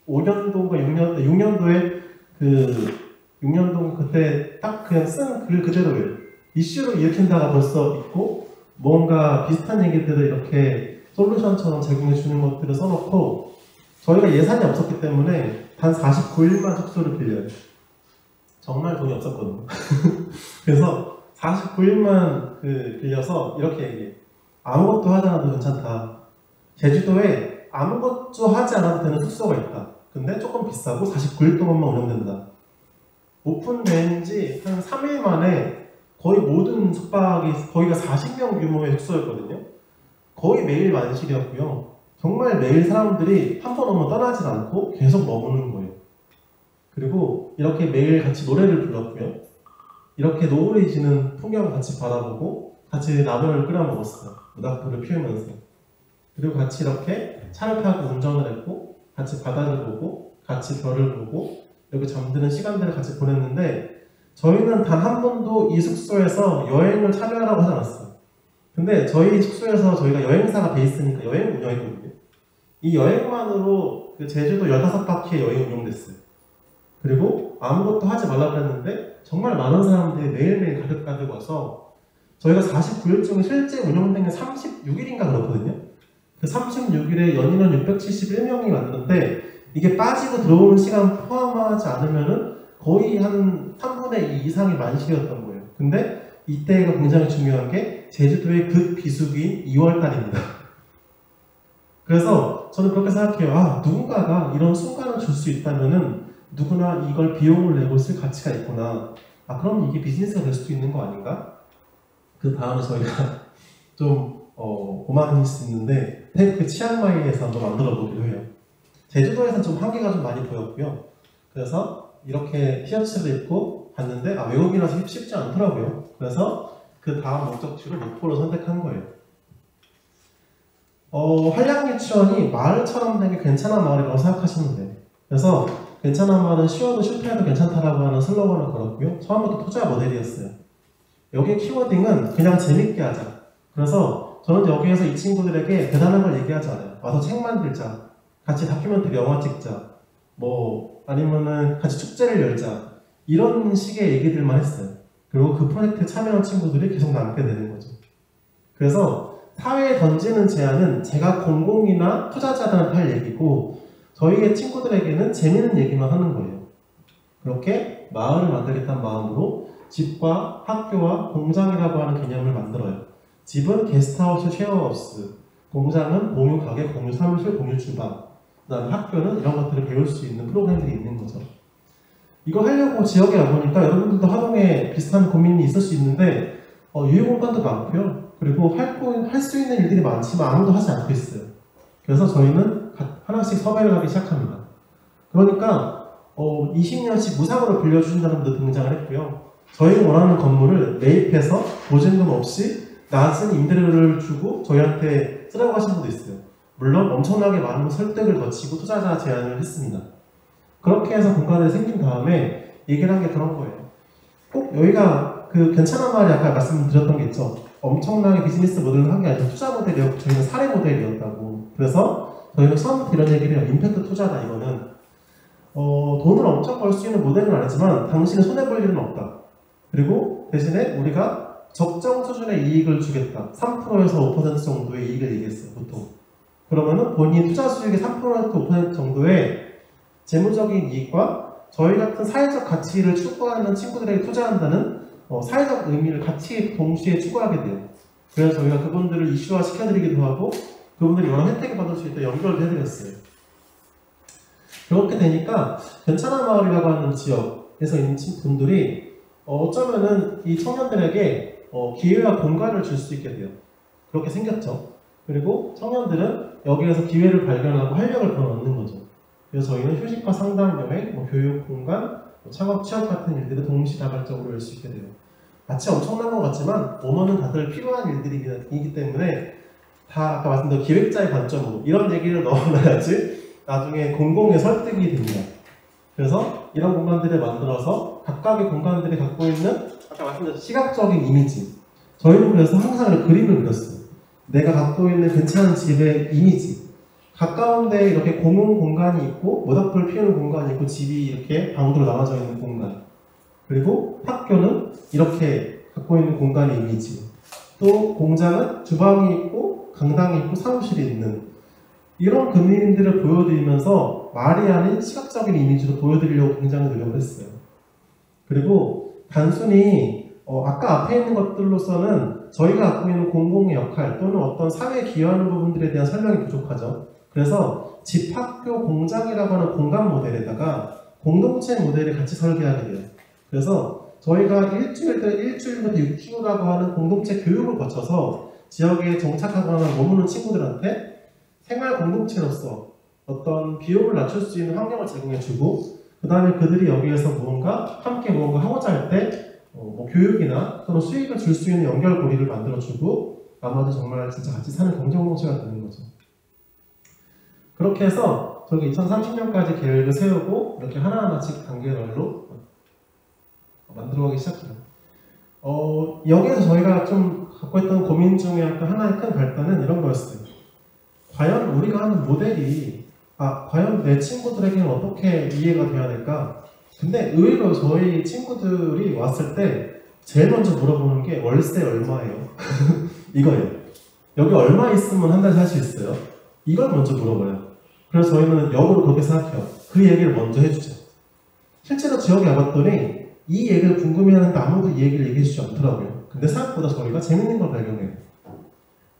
A: 2015년도인가 6년도에 그 6년도 그때 딱 그냥 쓴 글 그대로예요. 이슈를 일으킨다가 벌써 있고 뭔가 비슷한 얘기들을 이렇게 솔루션처럼 제공해 주는 것들을 써놓고 저희가 예산이 없었기 때문에 단 49일만 숙소를 빌려요. 정말 돈이 없었거든요. 그래서 49일만 빌려서 이렇게 얘기해요. 아무것도 하지 않아도 괜찮다. 제주도에 아무것도 하지 않아도 되는 숙소가 있다. 근데 조금 비싸고 49일 동안만 운영된다. 오픈된 지 한 3일 만에 거의 모든 숙박이 거기가 40명 규모의 숙소였거든요. 거의 매일 만실이었고요. 정말 매일 사람들이 한 번 오면 떠나질 않고 계속 머무는 거예요. 그리고 이렇게 매일 같이 노래를 불렀고요. 이렇게 노을이 지는 풍경을 같이 바라보고 같이 라면을 끓여 먹었어요. 모닥불을 피우면서. 그리고 같이 이렇게 차를 타고 운전을 했고 같이 바다를 보고 같이 별을 보고 여기 잠드는 시간들을 같이 보냈는데 저희는 단 한 번도 이 숙소에서 여행을 참여하라고 하지 않았어요. 근데 저희 숙소에서 저희가 여행사가 돼 있으니까 여행 운영했거든요. 이 여행만으로 그 제주도 15바퀴의 여행이 운영됐어요. 그리고 아무것도 하지 말라고 했는데 정말 많은 사람들이 매일매일 가득가득 와서 저희가 49일 중에 실제 운영된 게 36일인가 그렇거든요. 그 36일에 연인원 671명이 왔는데 이게 빠지고 들어오는 시간 포함하지 않으면은 거의 한 3분의 2 이상이 만실이었던 거예요. 근데 이때가 굉장히 중요한 게 제주도의 극비수기인 2월달입니다. 그래서 저는 그렇게 생각해요. 아, 누군가가 이런 순간을 줄 수 있다면은 누구나 이걸 비용을 내고 쓸 가치가 있구나. 아, 그럼 이게 비즈니스가 될 수도 있는 거 아닌가? 그 다음에 저희가 좀 고만일 수 있는데 그 치앙마이에서 한번 만들어 보기로 해요. 제주도에서는 좀 한계가 좀 많이 보였고요. 그래서 이렇게 티셔츠를 입고 갔는데 외국인이라서 쉽지 않더라고요. 그래서 그 다음 목적지를 목포로 선택한 거예요. 한량유치원이 마을처럼 되게 괜찮은 마을이라고 생각하시면 돼요. 그래서 괜찮은 마을은 쉬어도 실패해도 괜찮다라고 하는 슬로건을 걸었고요. 처음부터 투자 모델이었어요. 여기의 키워딩은 그냥 재밌게 하자. 그래서 저는 여기에서 이 친구들에게 대단한 걸 얘기하지 않아요. 와서 책 만들자. 같이 다큐멘터리 영화 찍자. 아니면은 같이 축제를 열자. 이런 식의 얘기들만 했어요. 그리고 그 프로젝트에 참여한 친구들이 계속 남게 되는 거죠. 그래서 사회에 던지는 제안은 제가 공공이나 투자자들한테 할 얘기고 저희의 친구들에게는 재밌는 얘기만 하는 거예요. 그렇게 마을을 만들겠다는 마음으로 집과 학교와 공장이라고 하는 개념을 만들어요. 집은 게스트하우스, 쉐어하우스, 공장은 공유 가게, 공유 사무실, 공유 주방, 그 다음에 학교는 이런 것들을 배울 수 있는 프로그램들이 있는 거죠. 이거 하려고 지역에 와보니까 여러분들도 하동에 비슷한 고민이 있을 수 있는데 유휴공간도 많고요. 그리고 할 수 있는 일들이 많지만 아무도 하지 않고 있어요. 그래서 저희는 하나씩 섭외를 하기 시작합니다. 그러니까 20년씩 무상으로 빌려주신다는 분도 등장을 했고요. 저희가 원하는 건물을 매입해서 보증금 없이 낮은 임대료를 주고 저희한테 쓰라고 하신 분도 있어요. 물론 엄청나게 많은 설득을 거치고 투자자 제안을 했습니다. 그렇게 해서 공간이 생긴 다음에 얘기를 한 게 그런 거예요. 꼭 여기가 그 괜찮은 말이 아까 말씀드렸던 게 있죠. 엄청나게 비즈니스 모델을 한 게 아니라 투자 모델이었고 저희는 사례 모델이었다고. 그래서 저희는 처음부터 이런 얘기를 해요. 임팩트 투자다 이거는. 돈을 엄청 벌 수 있는 모델은 아니지만 당신은 손해볼 일은 없다. 그리고 대신에 우리가 적정 수준의 이익을 주겠다. 3%에서 5% 정도의 이익을 얘기했어요. 보통. 그러면은 본인 투자 수익의 3% 5% 정도의 재무적인 이익과 저희 같은 사회적 가치를 추구하는 친구들에게 투자한다는 사회적 의미를 같이 동시에 추구하게 돼요. 그래서 저희가 그분들을 이슈화 시켜드리기도 하고 그분들이 여러 혜택을 받을 수 있도록 연결도 해드렸어요. 그렇게 되니까 괜찮은 마을이라고 하는 지역에서 있는 분들이 어쩌면은 이 청년들에게 기회와 공간을 줄 수 있게 돼요. 그렇게 생겼죠. 그리고 청년들은 여기에서 기회를 발견하고 활력을 불어넣는 거죠. 그래서 저희는 휴식과 상담 여행, 교육 공간, 창업 취업 같은 일들을 동시다발적으로 열 수 있게 돼요. 마치 엄청난 것 같지만 오너는 다들 필요한 일들이기 때문에 다 아까 말씀드린 기획자의 관점으로 이런 얘기를 넣어놔야지 나중에 공공의 설득이 됩니다. 그래서 이런 공간들을 만들어서 각각의 공간들이 갖고 있는 아까 말씀드린 시각적인 이미지, 저희는 그래서 항상 그림을 그렸어요. 내가 갖고 있는 괜찮은 집의 이미지, 가까운 데에 이렇게 공용 공간이 있고 모닥불 피우는 공간이 있고 집이 이렇게 방으로 나눠져 있는 공간, 그리고 학교는 이렇게 갖고 있는 공간의 이미지, 또 공장은 주방이 있고 강당이 있고 사무실이 있는 이런 그림들을 보여드리면서 말이 아닌 시각적인 이미지로 보여드리려고 굉장히 노력을 했어요. 그리고 단순히 아까 앞에 있는 것들로서는 저희가 갖고 있는 공공의 역할 또는 어떤 사회에 기여하는 부분들에 대한 설명이 부족하죠. 그래서 집, 학교, 공장이라고 하는 공간 모델에다가 공동체 모델을 같이 설계하게 돼요. 그래서 저희가 일주일부터 6주라고 하는 공동체 교육을 거쳐서 지역에 정착하거나 머무는 친구들한테 생활 공동체로서 어떤 비용을 낮출 수 있는 환경을 제공해주고 그 다음에 그들이 여기에서 함께 무언가 하고자 할 때 교육이나 또는 수익을 줄 수 있는 연결고리를 만들어주고 나머지 정말 진짜 같이 사는 경제공동체가 되는 거죠. 그렇게 해서 저기 2030년까지 계획을 세우고 이렇게 하나하나씩 단계별로 만들어가기 시작해요. 여기에서 저희가 좀 갖고 있던 고민 중에 약간 하나의 큰 발단은 이런 거였어요. 과연 우리가 하는 모델이 과연 내 친구들에게는 어떻게 이해가 돼야 될까? 근데 의외로 저희 친구들이 왔을 때 제일 먼저 물어보는 게 월세 얼마예요? 이거예요. 여기 얼마 있으면 한 달 살 수 있어요? 이걸 먼저 물어봐요. 그래서 저희는 역으로 그렇게 생각해요. 그 얘기를 먼저 해주죠. 실제로 지역에 와봤더니 이 얘기를 궁금해하는데 아무도 이 얘기를 얘기해주지 않더라고요. 근데 생각보다 저희가 재밌는 걸 발견해요.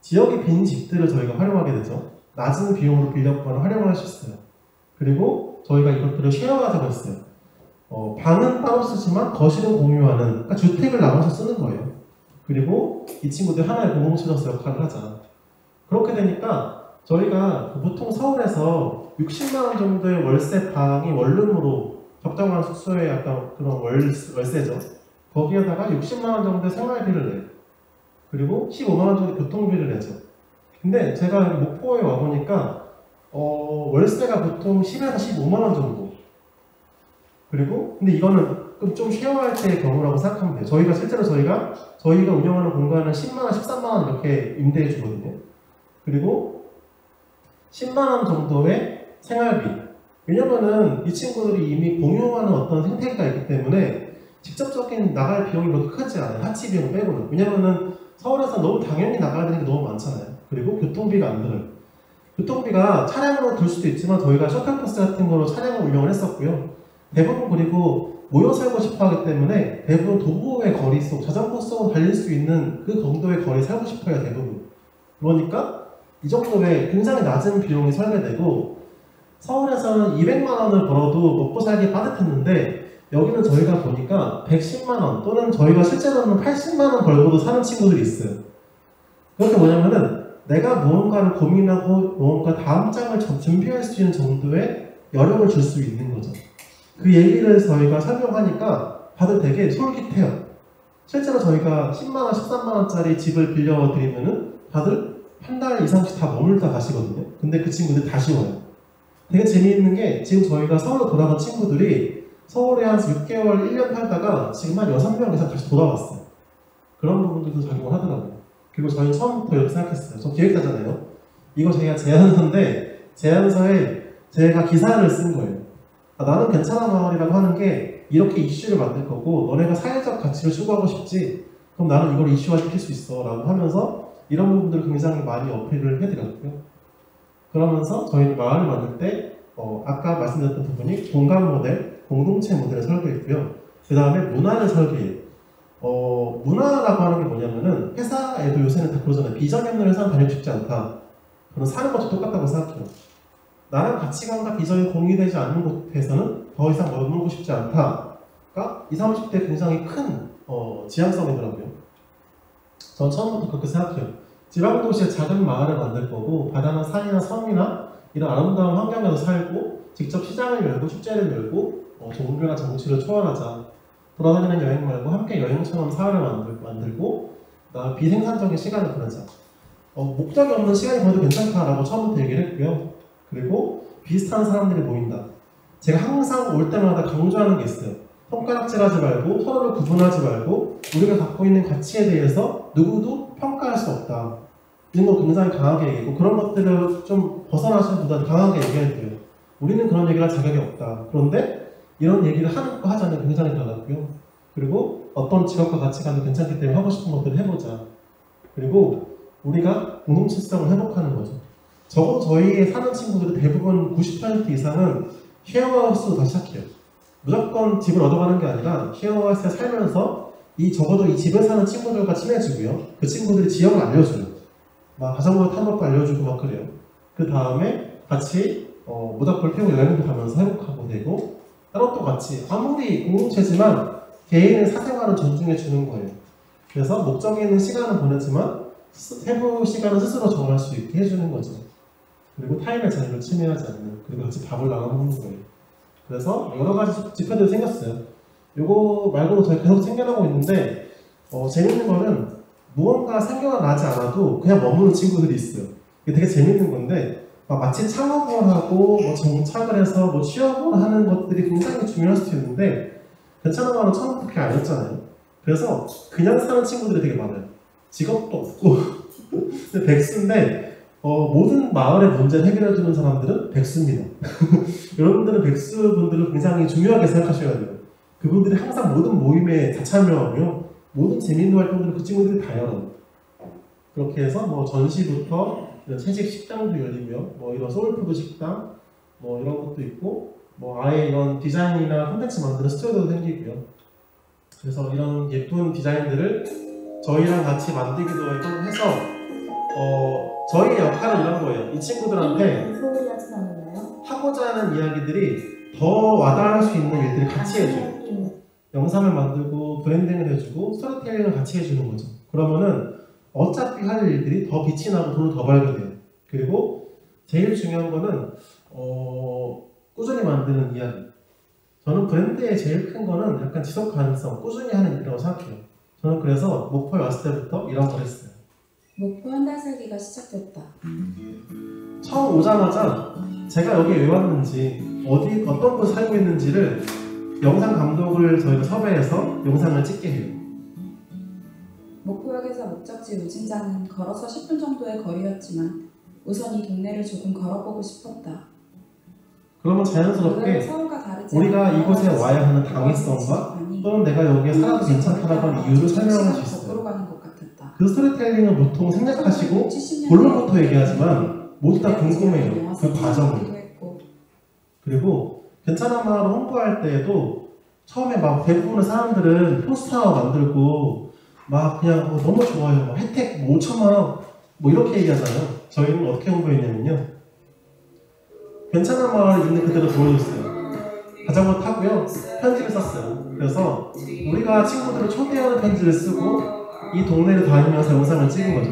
A: 지역의 빈 집들을 저희가 활용하게 되죠. 낮은 비용으로 빌렸거나 활용을 할 수 있어요. 그리고 저희가 이것들을 쉐어하자고 했어요. 방은 따로 쓰지만 거실은 공유하는, 그러니까 주택을 나눠서 쓰는 거예요. 그리고 이 친구들 하나의 공동체로서 역할을 하자. 그렇게 되니까 저희가 보통 서울에서 60만원 정도의 월세 방이 원룸으로 적정한 숙소의 약간 그런 월세죠. 거기에다가 60만원 정도의 생활비를 내요. 그리고 15만원 정도 교통비를 내죠. 근데 제가 목포에 와보니까 월세가 보통 10에서 15만원 정도. 그리고 근데 이거는 좀 쉐어할 때의 경우라고 생각하면 돼요. 실제로 저희가 운영하는 공간은 10만원, 13만원 이렇게 임대해 주거든요. 그리고 10만원 정도의 생활비. 왜냐면은 이 친구들이 이미 공유하는 어떤 생태계가 있기 때문에 직접적인 나갈 비용이 그렇게 크지 않아요. 하치 비용 빼고는. 왜냐면은 서울에서 너무 당연히 나가야 되는 게 너무 많잖아요. 그리고 교통비가 안 들어요. 교통비가 차량으로 들 수도 있지만 저희가 셔틀버스 같은 거로 차량을 운영을 했었고요. 대부분 그리고 모여 살고 싶어 하기 때문에 대부분 도보의 거리 속, 자전거 속으로 달릴 수 있는 그 정도의 거리에 살고 싶어 해요, 대부분. 그러니까 이 정도의 굉장히 낮은 비용이 설계되고 서울에서는 200만원을 벌어도 먹고 살기 빠듯했는데 여기는 저희가 보니까 110만원 또는 저희가 실제로는 80만원 벌고도 사는 친구들이 있어요. 그렇게 뭐냐면은 내가 무언가를 고민하고 무언가 다음 장을 준비할 수 있는 정도의 여력을 줄 수 있는 거죠. 그 얘기를 저희가 설명하니까 다들 되게 솔깃해요. 실제로 저희가 10만원, 13만원짜리 집을 빌려드리면은 다들 한 달 이상씩 다 머물다 가시거든요. 근데 그 친구들 다시 와요. 되게 재미있는 게 지금 저희가 서울로 돌아간 친구들이 서울에 한 6개월, 1년 살다가 지금 한 6명 이상 다시 돌아왔어요. 그런 부분들도 작용을 하더라고요. 그리고 저희는 처음부터 이렇게 생각했어요. 저 기획자잖아요. 이거 저희가 제안서인데 제안서에 제가 기사를 쓴 거예요. 나는 괜찮아 마을이라고 하는 게 이렇게 이슈를 만들 거고 너네가 사회적 가치를 추구하고 싶지? 그럼 나는 이걸 이슈화 시킬 수 있어 라고 하면서 이런 부분들을 굉장히 많이 어필을 해드렸고요. 그러면서 저희는 마을을 만들 때 아까 말씀드렸던 부분이 공간 모델, 공동체 모델을 설계했고요. 그 다음에 문화를 설계해요. 문화라고 하는 게 뭐냐면은 회사에도 요새는 다 그러잖아요. 비전이 없는 회사는 다니고 싶지 않다. 저는 사는 것도 똑같다고 생각해요. 나랑 가치관과 비전이 공유되지 않는 곳에서는 더 이상 머물고 싶지 않다가 20, 30대 굉장히 큰 지향성이더라고요. 전 처음부터 그렇게 생각해요. 지방도시에 작은 마을을 만들 거고 바다나 산이나 섬이나 이런 아름다운 환경에서 살고 직접 시장을 열고 축제를 열고 종교나 정치를 초월하자. 돌아다니는 여행 말고 함께 여행처럼 사회를 만들고 그다음에 비생산적인 시간을 보내자. 목적이 없는 시간이 보내도 괜찮다라고 처음부터 얘기를 했고요. 그리고 비슷한 사람들이 모인다. 제가 항상 올 때마다 강조하는 게 있어요. 손가락질하지 말고 서로를 구분하지 말고 우리가 갖고 있는 가치에 대해서 누구도 평가할 수 없다. 이런 거 굉장히 강하게 얘기하고 그런 것들을 좀 벗어나시는 분들 강하게 얘기해야 돼요. 우리는 그런 얘기를 할 자격이 없다. 그런데 이런 얘기를 하지 않는 굉장히 달랐고요. 그리고 어떤 직업과 가치관도 괜찮기 때문에 하고 싶은 것들을 해보자. 그리고 우리가 공동체성을 회복하는 거죠. 적어도 저희 사는 친구들은 대부분 90% 이상은 쉐어하우스로 다시 시작해요. 무조건 집을 얻어가는 게 아니라 쉐어하우스에 살면서 적어도 이 집에 사는 친구들과 친해지고요. 그 친구들이 지역을 알려줘요. 막 자전거 타는 것도 알려주고 막 그래요. 그 다음에 같이 모닥불 피우고 여행도 가면서 회복하고 되고 다른 또 같이 아무리 공동체지만 개인의 사생활을 존중해 주는 거예요. 그래서 목적이 있는 시간은 보내지만 세부 시간은 스스로 정할 수 있게 해주는 거죠. 그리고 타인의 자유를 침해하지 않는, 그리고 같이 밥을 나눠 먹는 거예요. 그래서 여러 가지 지표들이 생겼어요. 요거 말고도 저희 계속 생겨나고 있는데 재밌는 거는 무언가 생겨나지 않아도 그냥 머무는 친구들이 있어요. 이게 되게 재밌는 건데 막 마치 창업을 하고 뭐 정착을 해서 뭐 취업을 하는 것들이 굉장히 중요할 수도 있는데 괜찮아마는 처음부터 그렇게 아니었잖아요. 그래서 그냥 사는 친구들이 되게 많아요. 직업도 없고 근데 백수인데 모든 마을의 문제를 해결해주는 사람들은 백수입니다. 여러분들은 백수분들을 굉장히 중요하게 생각하셔야 돼요. 그분들이 항상 모든 모임에 다 참여하고요. 모든 재미있는 활동들을 그 친구들이 다 열어요. 그렇게 해서 뭐 전시부터 이런 채식 식당도 열리고요. 뭐 이런 소울푸드 식당 뭐 이런 것도 있고 뭐 아예 이런 디자인이나 콘텐츠 만드는 스튜디오도 생기고요. 그래서 이런 예쁜 디자인들을 저희랑 같이 만들기도 해서 저희의 역할은 이런 거예요. 이 친구들한테
D: 소홀히 하진 않았나요?
A: 하고자 하는 이야기들이 더 와닿을 수 있는 일들을 같이 해줘요. 영상을 만들고 브랜딩을 해주고 스토리텔링을 같이 해주는 거죠. 그러면은 어차피 할 일들이 더 빛이 나고 돈을 더 벌게 돼요. 그리고 제일 중요한 거는 꾸준히 만드는 이야기. 저는 브랜드의 제일 큰 거는 약간 지속 가능성, 꾸준히 하는 일이라고 생각해요. 저는 그래서 목포에 왔을 때부터 이런 걸 했어요.
D: 목포 한 달 살기가 시작됐다.
A: 처음 오자마자 제가 여기 왜 왔는지 어떤 곳에 살고 있는지를 영상 감독을 저희가 섭외해서 영상을 찍게 해요.
D: 목포역에서 목적지 우진장은 걸어서 10분 정도의 거리였지만 우선 이 동네를 조금 걸어보고 싶었다.
A: 그러면 자연스럽게
D: 서울과 다르지
A: 우리가 이곳에 와야 하는 당위성과 또는 내가 여기에 살아도 괜찮다라고 하는 이유를 설명할 수 있어요.
D: 가는 것 같았다.
A: 그 스토리텔링을 보통 생략하시고 본론부터 얘기하지만 모두 다 궁금해요. 그 과정을. 그리고 괜찮은 마을을 홍보할 때에도 처음에 막 대부분의 사람들은 포스터 만들고 막 그냥 너무 좋아요. 막 혜택 뭐 5천만 원 뭐 이렇게 얘기하잖아요. 저희는 어떻게 홍보했냐면요. 괜찮은 마을을 있는 그대로 보여줬어요. 자전거 타고요. 편지를 썼어요. 그래서 우리가 친구들을 초대하는 편지를 쓰고 이 동네를 다니면서 영상을 찍은 거죠.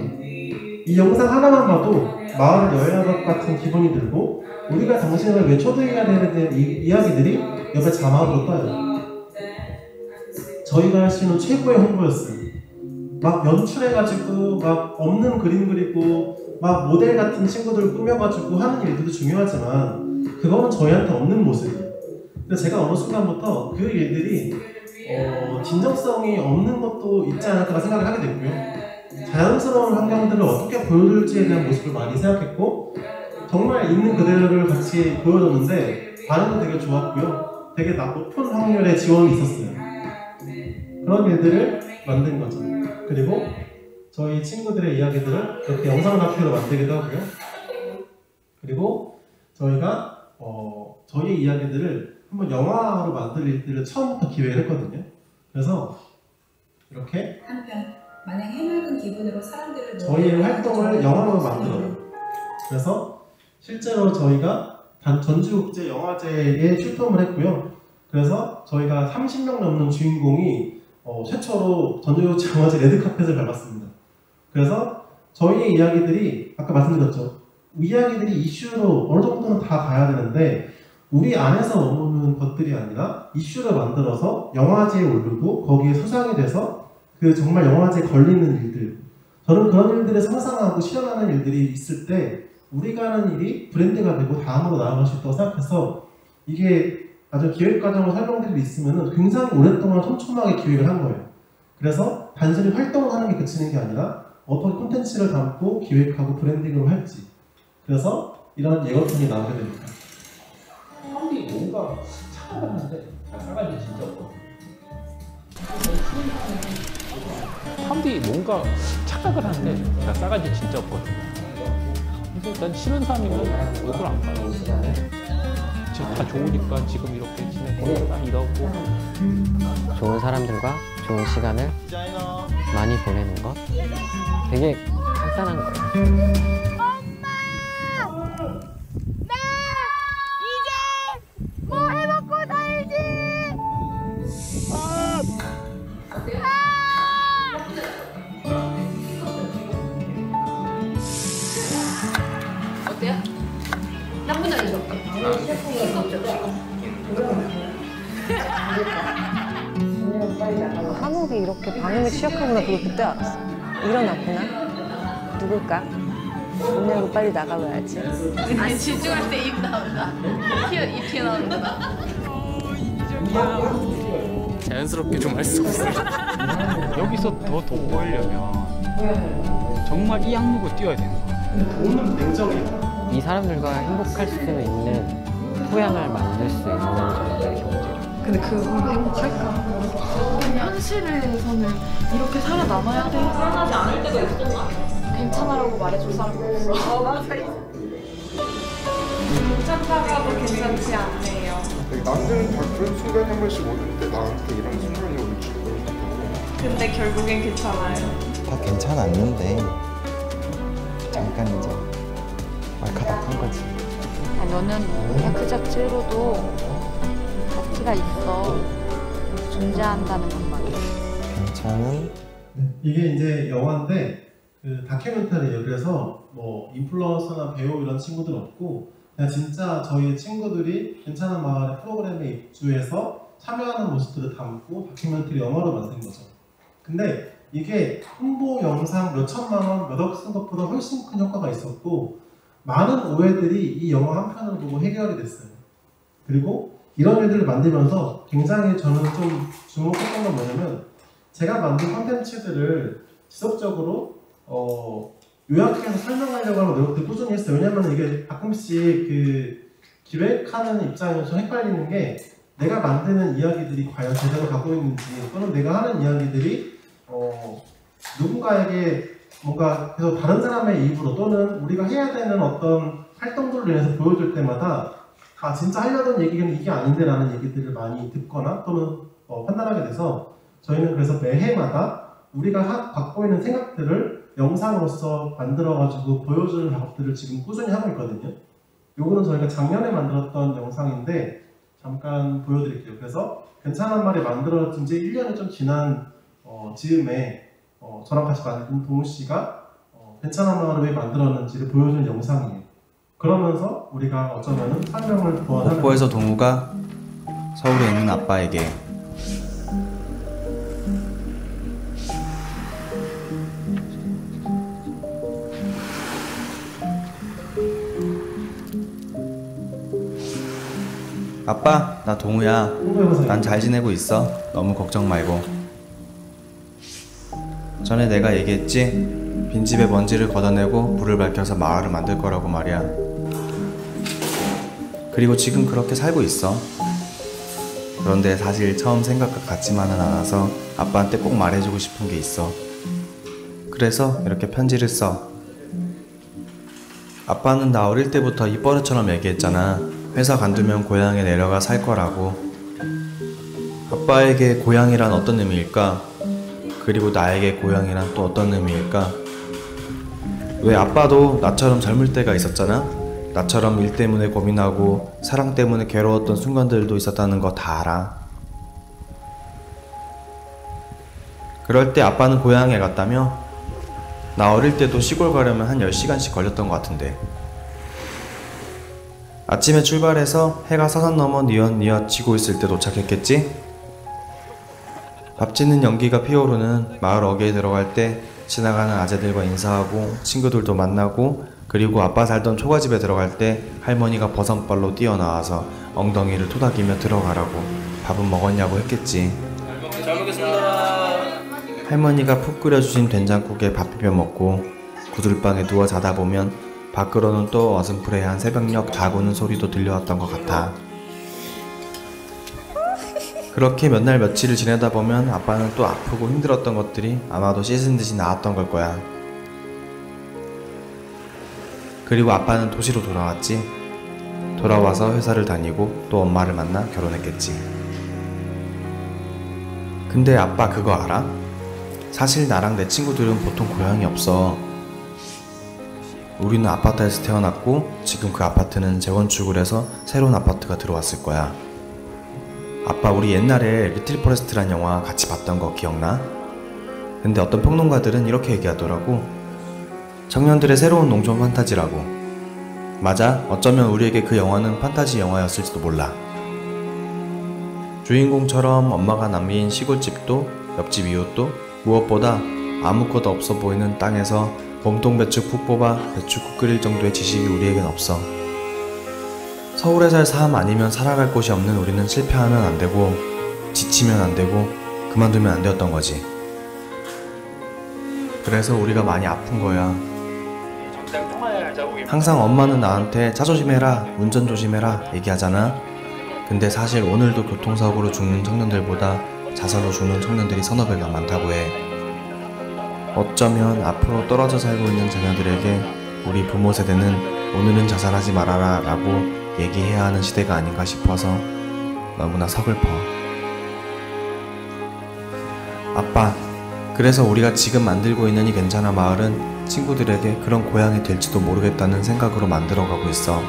A: 이 영상 하나만 봐도 마을을 여행한 것 같은 기분이 들고 우리가 당신을 왜 초대해야 되는 이야기들이 옆에 자막으로 떠요. 저희가 할 수 있는 최고의 홍보였어요. 막 연출해가지고 막 없는 그림 그리고 막 모델 같은 친구들을 꾸며가지고 하는 일들도 중요하지만 그거는 저희한테 없는 모습이에요. 근데 제가 어느 순간부터 그 일들이 진정성이 없는 것도 있지 않을까 생각을 하게 됐고요. 자연스러운 환경들을 어떻게 보여줄지에 대한 모습을 많이 생각했고 정말 있는 그대로를 같이 보여줬는데 반응도 되게 좋았고요. 되게 높은 확률의 지원이 있었어요. 그런 일들을 만든 거죠. 그리고 저희 친구들의 이야기들을 이렇게 영상 다큐로 만들기도 하고요. 그리고 저희가 저희의 이야기들을 한번 영화로 만들 일들을 처음부터 기획을 했거든요. 그래서 이렇게
D: 한편 마냥 해맑은 기분으로 사람들을
A: 저희의 활동을 영화로 만들어요. 그래서 실제로 저희가 전주국제영화제에 출품을 했고요. 그래서 저희가 30명 넘는 주인공이 최초로 전주국제영화제 레드카펫을 밟았습니다. 그래서 저희의 이야기들이 아까 말씀드렸죠. 이야기들이 이슈로 어느 정도는 다 가야 되는데 우리 안에서 머무는 것들이 아니라 이슈를 만들어서 영화제에 오르고 거기에 수상이 돼서 그 정말 영화제에 걸리는 일들, 저는 그런 일들을 상상하고 실현하는 일들이 있을 때 우리가 하는 일이 브랜드가 되고 다음으로 나아갈 수 있다고 생각해서 이게 아주 기획 과정을 설명드릴 수 있으면 굉장히 오랫동안 촘촘하게 기획을 한 거예요. 그래서 단순히 활동을 하는 게 그치는 게 아니라 어떻게 콘텐츠를 담고 기획하고 브랜딩으로 할지, 그래서 이런 예고편이 나오게 됩니다.
E: 사람들이 뭔가 착각하는데 싸가지 진짜 없거든. 사람들이 뭔가 착각을 하는데 나 싸가지 진짜 없거든. 그래서 난 싫은 사람이면 얼굴 안 봐요. 지금 다 좋으니까 지금 이렇게 지내고 딱 이러고.
F: 좋은 사람들과 좋은 시간을 많이 보내는 것 되게 간단한 거예요.
G: 어때요? 나쁜 아니죠?
H: 한옥이 이렇게 반응을 시작하구나 그걸 그때 알았어. 일어났구나. 누굴까? 문 열고 빨리 나가봐야지.
G: 아니 집중할 때 입 나온다. 입 튀어나오는구나.
I: 자연스럽게 좀 할 수 없어요. 여기서 더 돋보이려면 정말 이 악물고 뛰어야 되는 거야.
A: 돈은 냉정해요.
F: 이 사람들과 행복할 수 있는 토양을 만들 수 있는 정도의 경제.
C: 근데 그건 행복할까? 현실에서는 이렇게 살아남아야 돼. 살아나지 않을 때가 있었잖아. 괜찮아라고 말해줄 사람이 없어. 맞아. 괜찮다가도 괜찮지 않네요.
J: 남들은 다 그런 순간이 한 번씩 오는데 나한테 이런 순간이 올 줄 몰랐고.
C: 근데 결국엔 괜찮아요.
K: 다 괜찮았는데 잠깐 이제 말카닥한 거지.
H: 아, 너는 그냥 그 자체로도 가치가 있어. 존재한다는 것만으로.
K: 괜찮은
A: 이게 이제 영화인데 그 다큐멘터리예요. 그래서 뭐 인플루언서나 배우 이런 친구들 없고 그냥 진짜 저희 친구들이 괜찮은 마을의 프로그램에 입주해서 참여하는 모습들을 담고 다큐멘터리 영화로 만든 거죠. 근데 이게 홍보 영상 몇 천만 원, 몇 억 쓴 것보다 훨씬 큰 효과가 있었고 많은 오해들이 이 영화 한 편을 보고 해결이 됐어요. 그리고 이런 일들을 만들면서 굉장히 저는 좀 주목했던 건 뭐냐면 제가 만든 콘텐츠들을 지속적으로 요약해서 설명하려고 하는 노력들 꾸준히 했어요. 왜냐면 이게 가끔씩 그 기획하는 입장에서 좀 헷갈리는 게 내가 만드는 이야기들이 과연 제대로 갖고 있는지 또는 내가 하는 이야기들이 누군가에게 뭔가 계속 다른 사람의 입으로 또는 우리가 해야 되는 어떤 활동들로 인해서 보여줄 때마다 아 진짜 하려던 얘기는 이게 아닌데 라는 얘기들을 많이 듣거나 또는 판단하게 돼서 저희는 그래서 매해마다 우리가 갖고 있는 생각들을 영상으로서 만들어가지고 보여주는 작업들을 지금 꾸준히 하고 있거든요. 요거는 저희가 작년에 만들었던 영상인데 잠깐 보여드릴게요. 그래서 괜찮은 말이 만들어진 지 1년이 좀 지난 즈음에 저랑 같이 만든 동우 씨가 괜찮은 말을 왜 만들었는지를 보여주는 영상이에요. 그러면서 우리가 어쩌면은 설명을 보완하는
L: 목포에서 동우가 서울에 있는 아빠에게 아빠, 나 동우야. 난 잘 지내고 있어. 너무 걱정 말고. 전에 내가 얘기했지? 빈집에 먼지를 걷어내고 불을 밝혀서 마을을 만들 거라고 말이야. 그리고 지금 그렇게 살고 있어. 그런데 사실 처음 생각과 같지만은 않아서 아빠한테 꼭 말해주고 싶은 게 있어. 그래서 이렇게 편지를 써. 아빠는 나 어릴 때부터 입버릇처럼 얘기했잖아. 회사 관두면 고향에 내려가 살 거라고. 아빠에게 고향이란 어떤 의미일까? 그리고 나에게 고향이란 또 어떤 의미일까? 왜 아빠도 나처럼 젊을 때가 있었잖아? 나처럼 일 때문에 고민하고 사랑 때문에 괴로웠던 순간들도 있었다는 거 다 알아. 그럴 때 아빠는 고향에 갔다며? 나 어릴 때도 시골 가려면 한 10시간씩 걸렸던 것 같은데. 아침에 출발해서 해가 서산 넘어 뉘엿뉘엿 지고 있을 때 도착했겠지? 밥 짓는 연기가 피어오르는 마을 어귀에 들어갈 때 지나가는 아재들과 인사하고 친구들도 만나고 그리고 아빠 살던 초가집에 들어갈 때 할머니가 버선발로 뛰어나와서 엉덩이를 토닥이며 들어가라고 밥은 먹었냐고 했겠지.
B: 잘 먹겠습니다.
L: 할머니가 푹 끓여주신 된장국에 밥 비벼 먹고 구들방에 누워 자다 보면 밖으로는 또 어슴푸레한 새벽녘 닭 우는 소리도 들려왔던 것 같아. 그렇게 몇 날 며칠을 지내다 보면 아빠는 또 아프고 힘들었던 것들이 아마도 씻은 듯이 나았던 걸 거야. 그리고 아빠는 도시로 돌아왔지. 돌아와서 회사를 다니고 또 엄마를 만나 결혼했겠지. 근데 아빠 그거 알아? 사실 나랑 내 친구들은 보통 고향이 없어. 우리는 아파트에서 태어났고 지금 그 아파트는 재건축을 해서 새로운 아파트가 들어왔을 거야. 아빠 우리 옛날에 리틀 포레스트란 영화 같이 봤던 거 기억나? 근데 어떤 평론가들은 이렇게 얘기하더라고. 청년들의 새로운 농촌 판타지라고. 맞아, 어쩌면 우리에게 그 영화는 판타지 영화였을지도 몰라. 주인공처럼 엄마가 남긴 시골집도 옆집 이웃도 무엇보다 아무것도 없어 보이는 땅에서 몸통 배추 푹 뽑아 배추국 끓일 정도의 지식이 우리에겐 없어. 서울에 살 삶 아니면 살아갈 곳이 없는 우리는 실패하면 안 되고 지치면 안 되고 그만두면 안 되었던 거지. 그래서 우리가 많이 아픈 거야. 항상 엄마는 나한테 차 조심해라, 운전 조심해라 얘기하잖아. 근데 사실 오늘도 교통사고로 죽는 청년들보다 자살로 죽는 청년들이 서너 배가 많다고 해. 어쩌면 앞으로 떨어져 살고 있는 자녀들에게 우리 부모 세대는 오늘은 자살하지 말아라 라고 얘기해야 하는 시대가 아닌가 싶어서 너무나 서글퍼. 아빠, 그래서 우리가 지금 만들고 있는 이 괜찮아 마을은 친구들에게 그런 고향이 될지도 모르겠다는 생각으로 만들어가고 있어.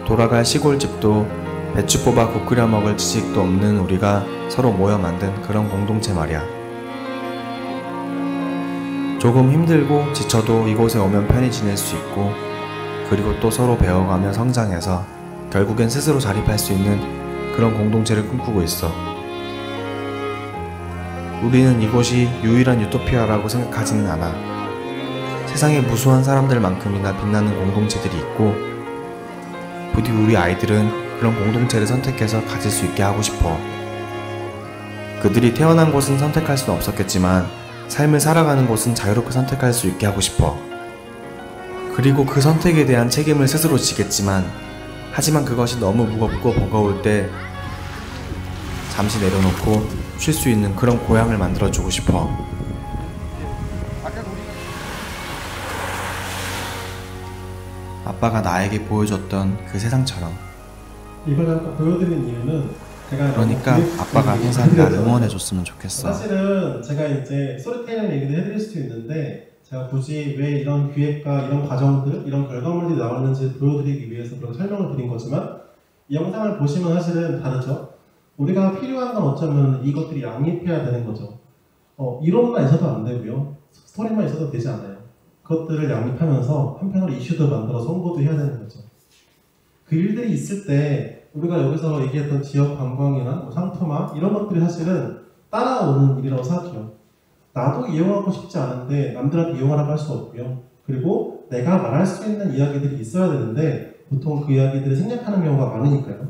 L: 돌아갈 시골집도 배추 뽑아 국 끓여 먹을 지식도 없는 우리가 서로 모여 만든 그런 공동체 말이야. 조금 힘들고 지쳐도 이곳에 오면 편히 지낼 수 있고, 그리고 또 서로 배워가며 성장해서 결국엔 스스로 자립할 수 있는 그런 공동체를 꿈꾸고 있어. 우리는 이곳이 유일한 유토피아라고 생각하지는 않아. 세상에 무수한 사람들만큼이나 빛나는 공동체들이 있고, 부디 우리 아이들은 그런 공동체를 선택해서 가질 수 있게 하고 싶어. 그들이 태어난 곳은 선택할 수는 없었겠지만 삶을 살아가는 곳은 자유롭게 선택할 수 있게 하고 싶어. 그리고 그 선택에 대한 책임을 스스로 지겠지만, 하지만 그것이 너무 무겁고 버거울 때 잠시 내려놓고 쉴 수 있는 그런 고향을 만들어주고 싶어. 아빠가 나에게 보여줬던 그 세상처럼.
A: 이걸 잠깐 보여드린 이유는 제가
L: 그러니까 아빠가 항상 날 응원해줬으면 좋겠어.
A: 사실은 제가 이제 스토리텔링 얘기도 해드릴 수도 있는데, 제가 굳이 왜 이런 기획과 이런 과정들, 이런 결과물들이 나왔는지 보여드리기 위해서 그런 설명을 드린 거지만, 이 영상을 보시면 사실은 다르죠. 우리가 필요한 건 어쩌면 이것들이 양립해야 되는 거죠. 이론만 있어도 안 되고요, 스토리만 있어도 되지 않아요. 그것들을 양립하면서 한편으로 이슈도 만들어서 홍보도 해야 되는 거죠. 그 일들이 있을 때 우리가 여기서 얘기했던 지역 관광이나 뭐 상토마 이런 것들이 사실은 따라오는 일이라고 생각해요. 나도 이용하고 싶지 않은데 남들한테 이용하라고 할 수 없고요. 그리고 내가 말할 수 있는 이야기들이 있어야 되는데 보통 그 이야기들이 생략하는 경우가 많으니까요.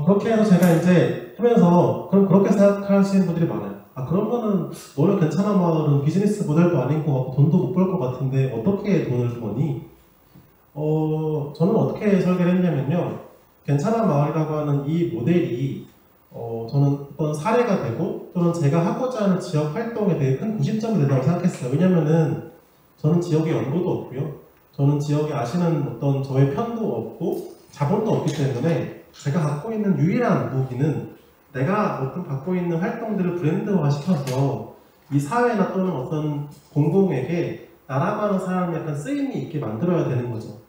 A: 그렇게 해서 제가 이제 하면서 그렇게 생각하시는 분들이 많아요. 그러면은 너는 괜찮아 마을은 비즈니스 모델도 아닌 것 같고 돈도 못 벌 것 같은데 어떻게 돈을 버니? 저는 어떻게 설계를 했냐면요, 괜찮아 마을이라고 하는 이 모델이 저는 어떤 사례가 되고 또는 제가 하고자 하는 지역 활동에 대해 큰 구심점이 된다고 생각했어요. 왜냐면은 저는 지역에 연고도 없고요, 저는 지역에 아시는 어떤 저의 편도 없고 자본도 없기 때문에 제가 갖고 있는 유일한 무기는 내가 어떤 갖고 있는 활동들을 브랜드화 시켜서 이 사회나 또는 어떤 공공에게 나라고 하는 사람이 약간 쓰임이 있게 만들어야 되는 거죠.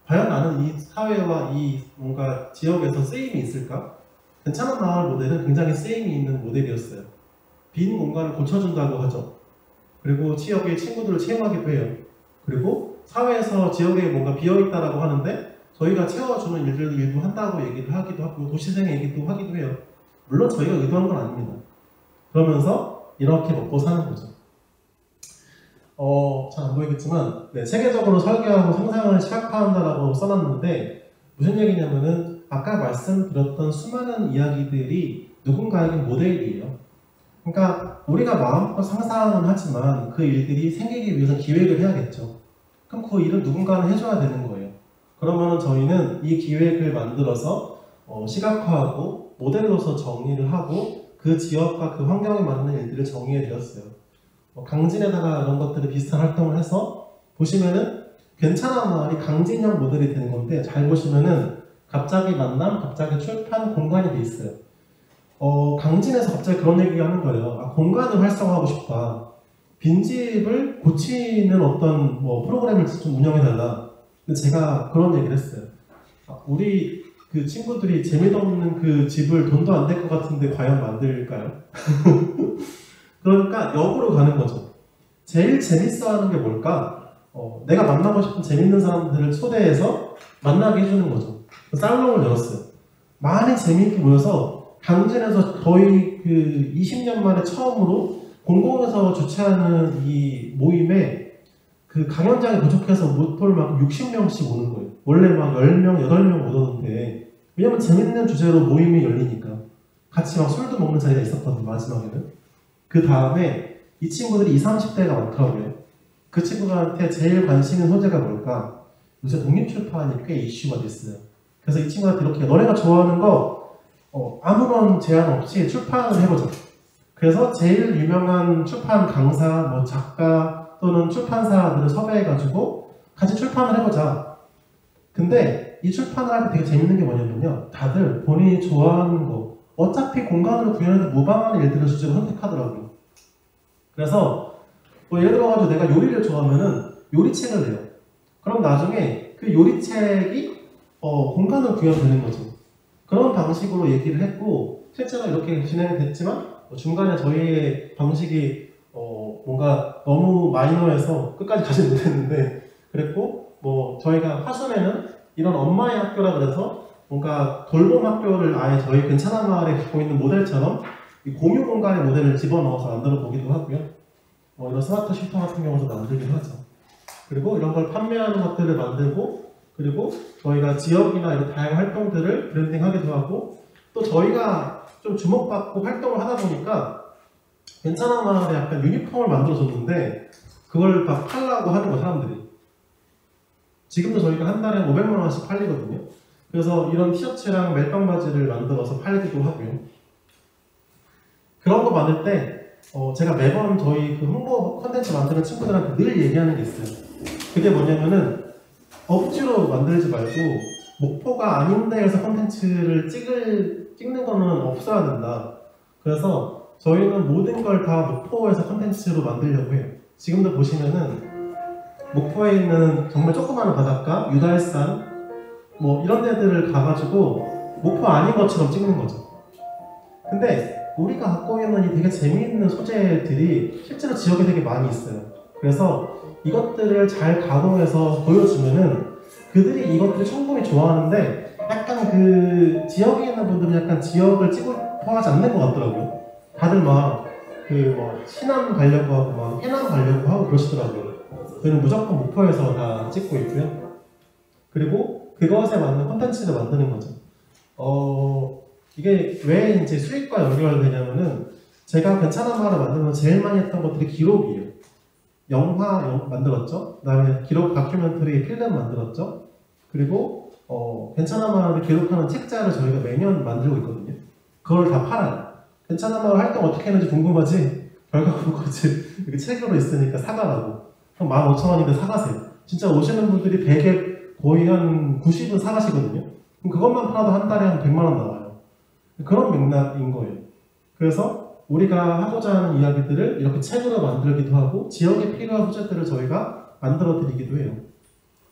A: 과연 나는 이 사회와 이 뭔가 지역에서 쓰임이 있을까? 괜찮은 마을 모델은 굉장히 쓰임이 있는 모델이었어요. 빈 공간을 고쳐준다고 하죠. 그리고 지역의 친구들을 채용하기도 해요. 그리고 사회에서 지역에 뭔가 비어있다라고 하는데 저희가 채워주는 일들도 일부 한다고 얘기를 하기도 하고 도시생 얘기도 하기도 해요. 물론 저희가 의도한 건 아닙니다. 그러면서 이렇게 먹고 사는 거죠. 잘 안 보이겠지만 체계적으로 설계하고 생산을 시각화한다라고 써놨는데 무슨 얘기냐면은 아까 말씀드렸던 수많은 이야기들이 누군가에게 모델이에요. 그러니까 우리가 마음껏 상상은 하지만 그 일들이 생기기 위해서 기획을 해야겠죠. 그럼 그 일은 누군가는 해줘야 되는 거예요. 그러면 저희는 이 기획을 만들어서 시각화하고 모델로서 정리를 하고 그 지역과 그 환경에 맞는 일들을 정리해 드렸어요. 강진에다가 이런 것들을 비슷한 활동을 해서 보시면은 괜찮아 마을이 강진형 모델이 되는 건데, 잘 보시면은 갑자기 만남, 갑자기 출판 공간이 돼 있어요. 강진에서 갑자기 그런 얘기를 하는 거예요. 공간을 활성화하고 싶다. 빈집을 고치는 어떤 프로그램을 좀 운영해달라. 근데 제가 그런 얘기를 했어요. 우리 그 친구들이 재미도 없는 그 집을 돈도 안 될 것 같은데 과연 만들까요? 그러니까 역으로 가는 거죠. 제일 재밌어하는 게 뭘까? 내가 만나고 싶은 재밌는 사람들을 초대해서 만나게 해주는 거죠. 살롱을 열었어요. 많이 재미있게 모여서 강진에서 거의 그 20년 만에 처음으로 공공에서 주최하는 이 모임에 그 강연장이 부족해서 모토를 막 60명씩 오는 거예요. 원래 막 10명, 8명 오던데 왜냐면 재밌는 주제로 모임이 열리니까 같이 막 술도 먹는 자리가 있었거든요. 마지막에는. 그 다음에 이 친구들이 20, 30대가 많더라고요. 그 친구들한테 제일 관심 있는 소재가 뭘까? 요새 독립출판이 꽤 이슈가 됐어요. 그래서 이 친구한테 이렇게 너네가 좋아하는 거 아무런 제한 없이 출판을 해보자. 그래서 제일 유명한 출판 강사, 뭐 작가 또는 출판사들을 섭외해가지고 같이 출판을 해보자. 근데 이 출판을 할 때 되게 재밌는 게 뭐냐면요. 다들 본인이 좋아하는 거, 어차피 공간으로 구현해도 무방한 일들을 주제로 선택하더라고요. 그래서 뭐 예를 들어가지고 내가 요리를 좋아하면은 요리책을 내요. 그럼 나중에 그 요리책이 공간으로 구현되는 거죠. 그런 방식으로 얘기를 했고 실제로 이렇게 진행됐지만 중간에 저희의 방식이 뭔가 너무 마이너해서 끝까지 가지 못했는데 그랬고 뭐 저희가 화순에는 이런 엄마의 학교라 그래서 뭔가 돌봄 학교를 아예 저희 괜찮은 마을에 갖고 있는 모델처럼 이 공유 공간의 모델을 집어넣어서 만들어 보기도 하고요. 뭐 이런 스마트 쉼터 같은 경우도 만들기도 하죠. 그리고 이런 걸 판매하는 것들을 만들고 그리고 저희가 지역이나 이런 다양한 활동들을 브랜딩하기도 하고 또 저희가 좀 주목받고 활동을 하다 보니까 괜찮은 마을에 약간 유니폼을 만들어줬는데 그걸 막 팔라고 하는 거 사람들이. 지금도 저희가 한 달에 500만 원씩 팔리거든요. 그래서 이런 티셔츠랑 멜빵 바지를 만들어서 팔기도 하고요. 그런 거 만들 때 제가 매번 저희 그 홍보 컨텐츠 만드는 친구들한테 늘 얘기하는 게 있어요. 그게 뭐냐면은 억지로 만들지 말고 목표가 아닌 데에서 컨텐츠를 찍는 거는 없어야 된다. 그래서 저희는 모든 걸 다 목포에서 컨텐츠로 만들려고 해요. 지금도 보시면은 목포에 있는 정말 조그마한 바닷가, 유달산 뭐 이런 데들을 가가지고 목포 아닌 것처럼 찍는 거죠. 근데 우리가 갖고 있는 이 되게 재미있는 소재들이 실제로 지역에 되게 많이 있어요. 그래서 이것들을 잘 가공해서 보여주면은 그들이 이것들을 충분히 좋아하는데 약간 그 지역에 있는 분들은 약간 지역을 찍고 싶어 하지 않는 것 같더라고요. 다들 막 신안 가려고 하고 막 해남 가려고 하고 그러시더라고요. 저희는 무조건 목포에서 다 찍고 있고요. 그리고 그것에 맞는 콘텐츠를 만드는 거죠. 이게 왜 이제 수익과 연결되냐면은 제가 괜찮은 마을을 만들면서 제일 많이 했던 것들이 기록이에요. 영화 만들었죠. 그 다음에 기록 다큐멘터리 필름 만들었죠. 그리고 괜찮은 마을을 기록하는 책자를 저희가 매년 만들고 있거든요. 그걸 다 팔아요. 괜찮은 마을 활동 어떻게 했는지 궁금하지? 결과 궁금하지? 이렇게 책으로 있으니까 사가라고. 그럼 15,000원인데 사가세요. 진짜 오시는 분들이 100에 거의 한 90은 사가시거든요. 그럼 그것만 팔아도 한 달에 한 100만 원 나와요. 그런 맥락인 거예요. 그래서 우리가 하고자 하는 이야기들을 이렇게 책으로 만들기도 하고 지역에 필요한 소재들을 저희가 만들어 드리기도 해요.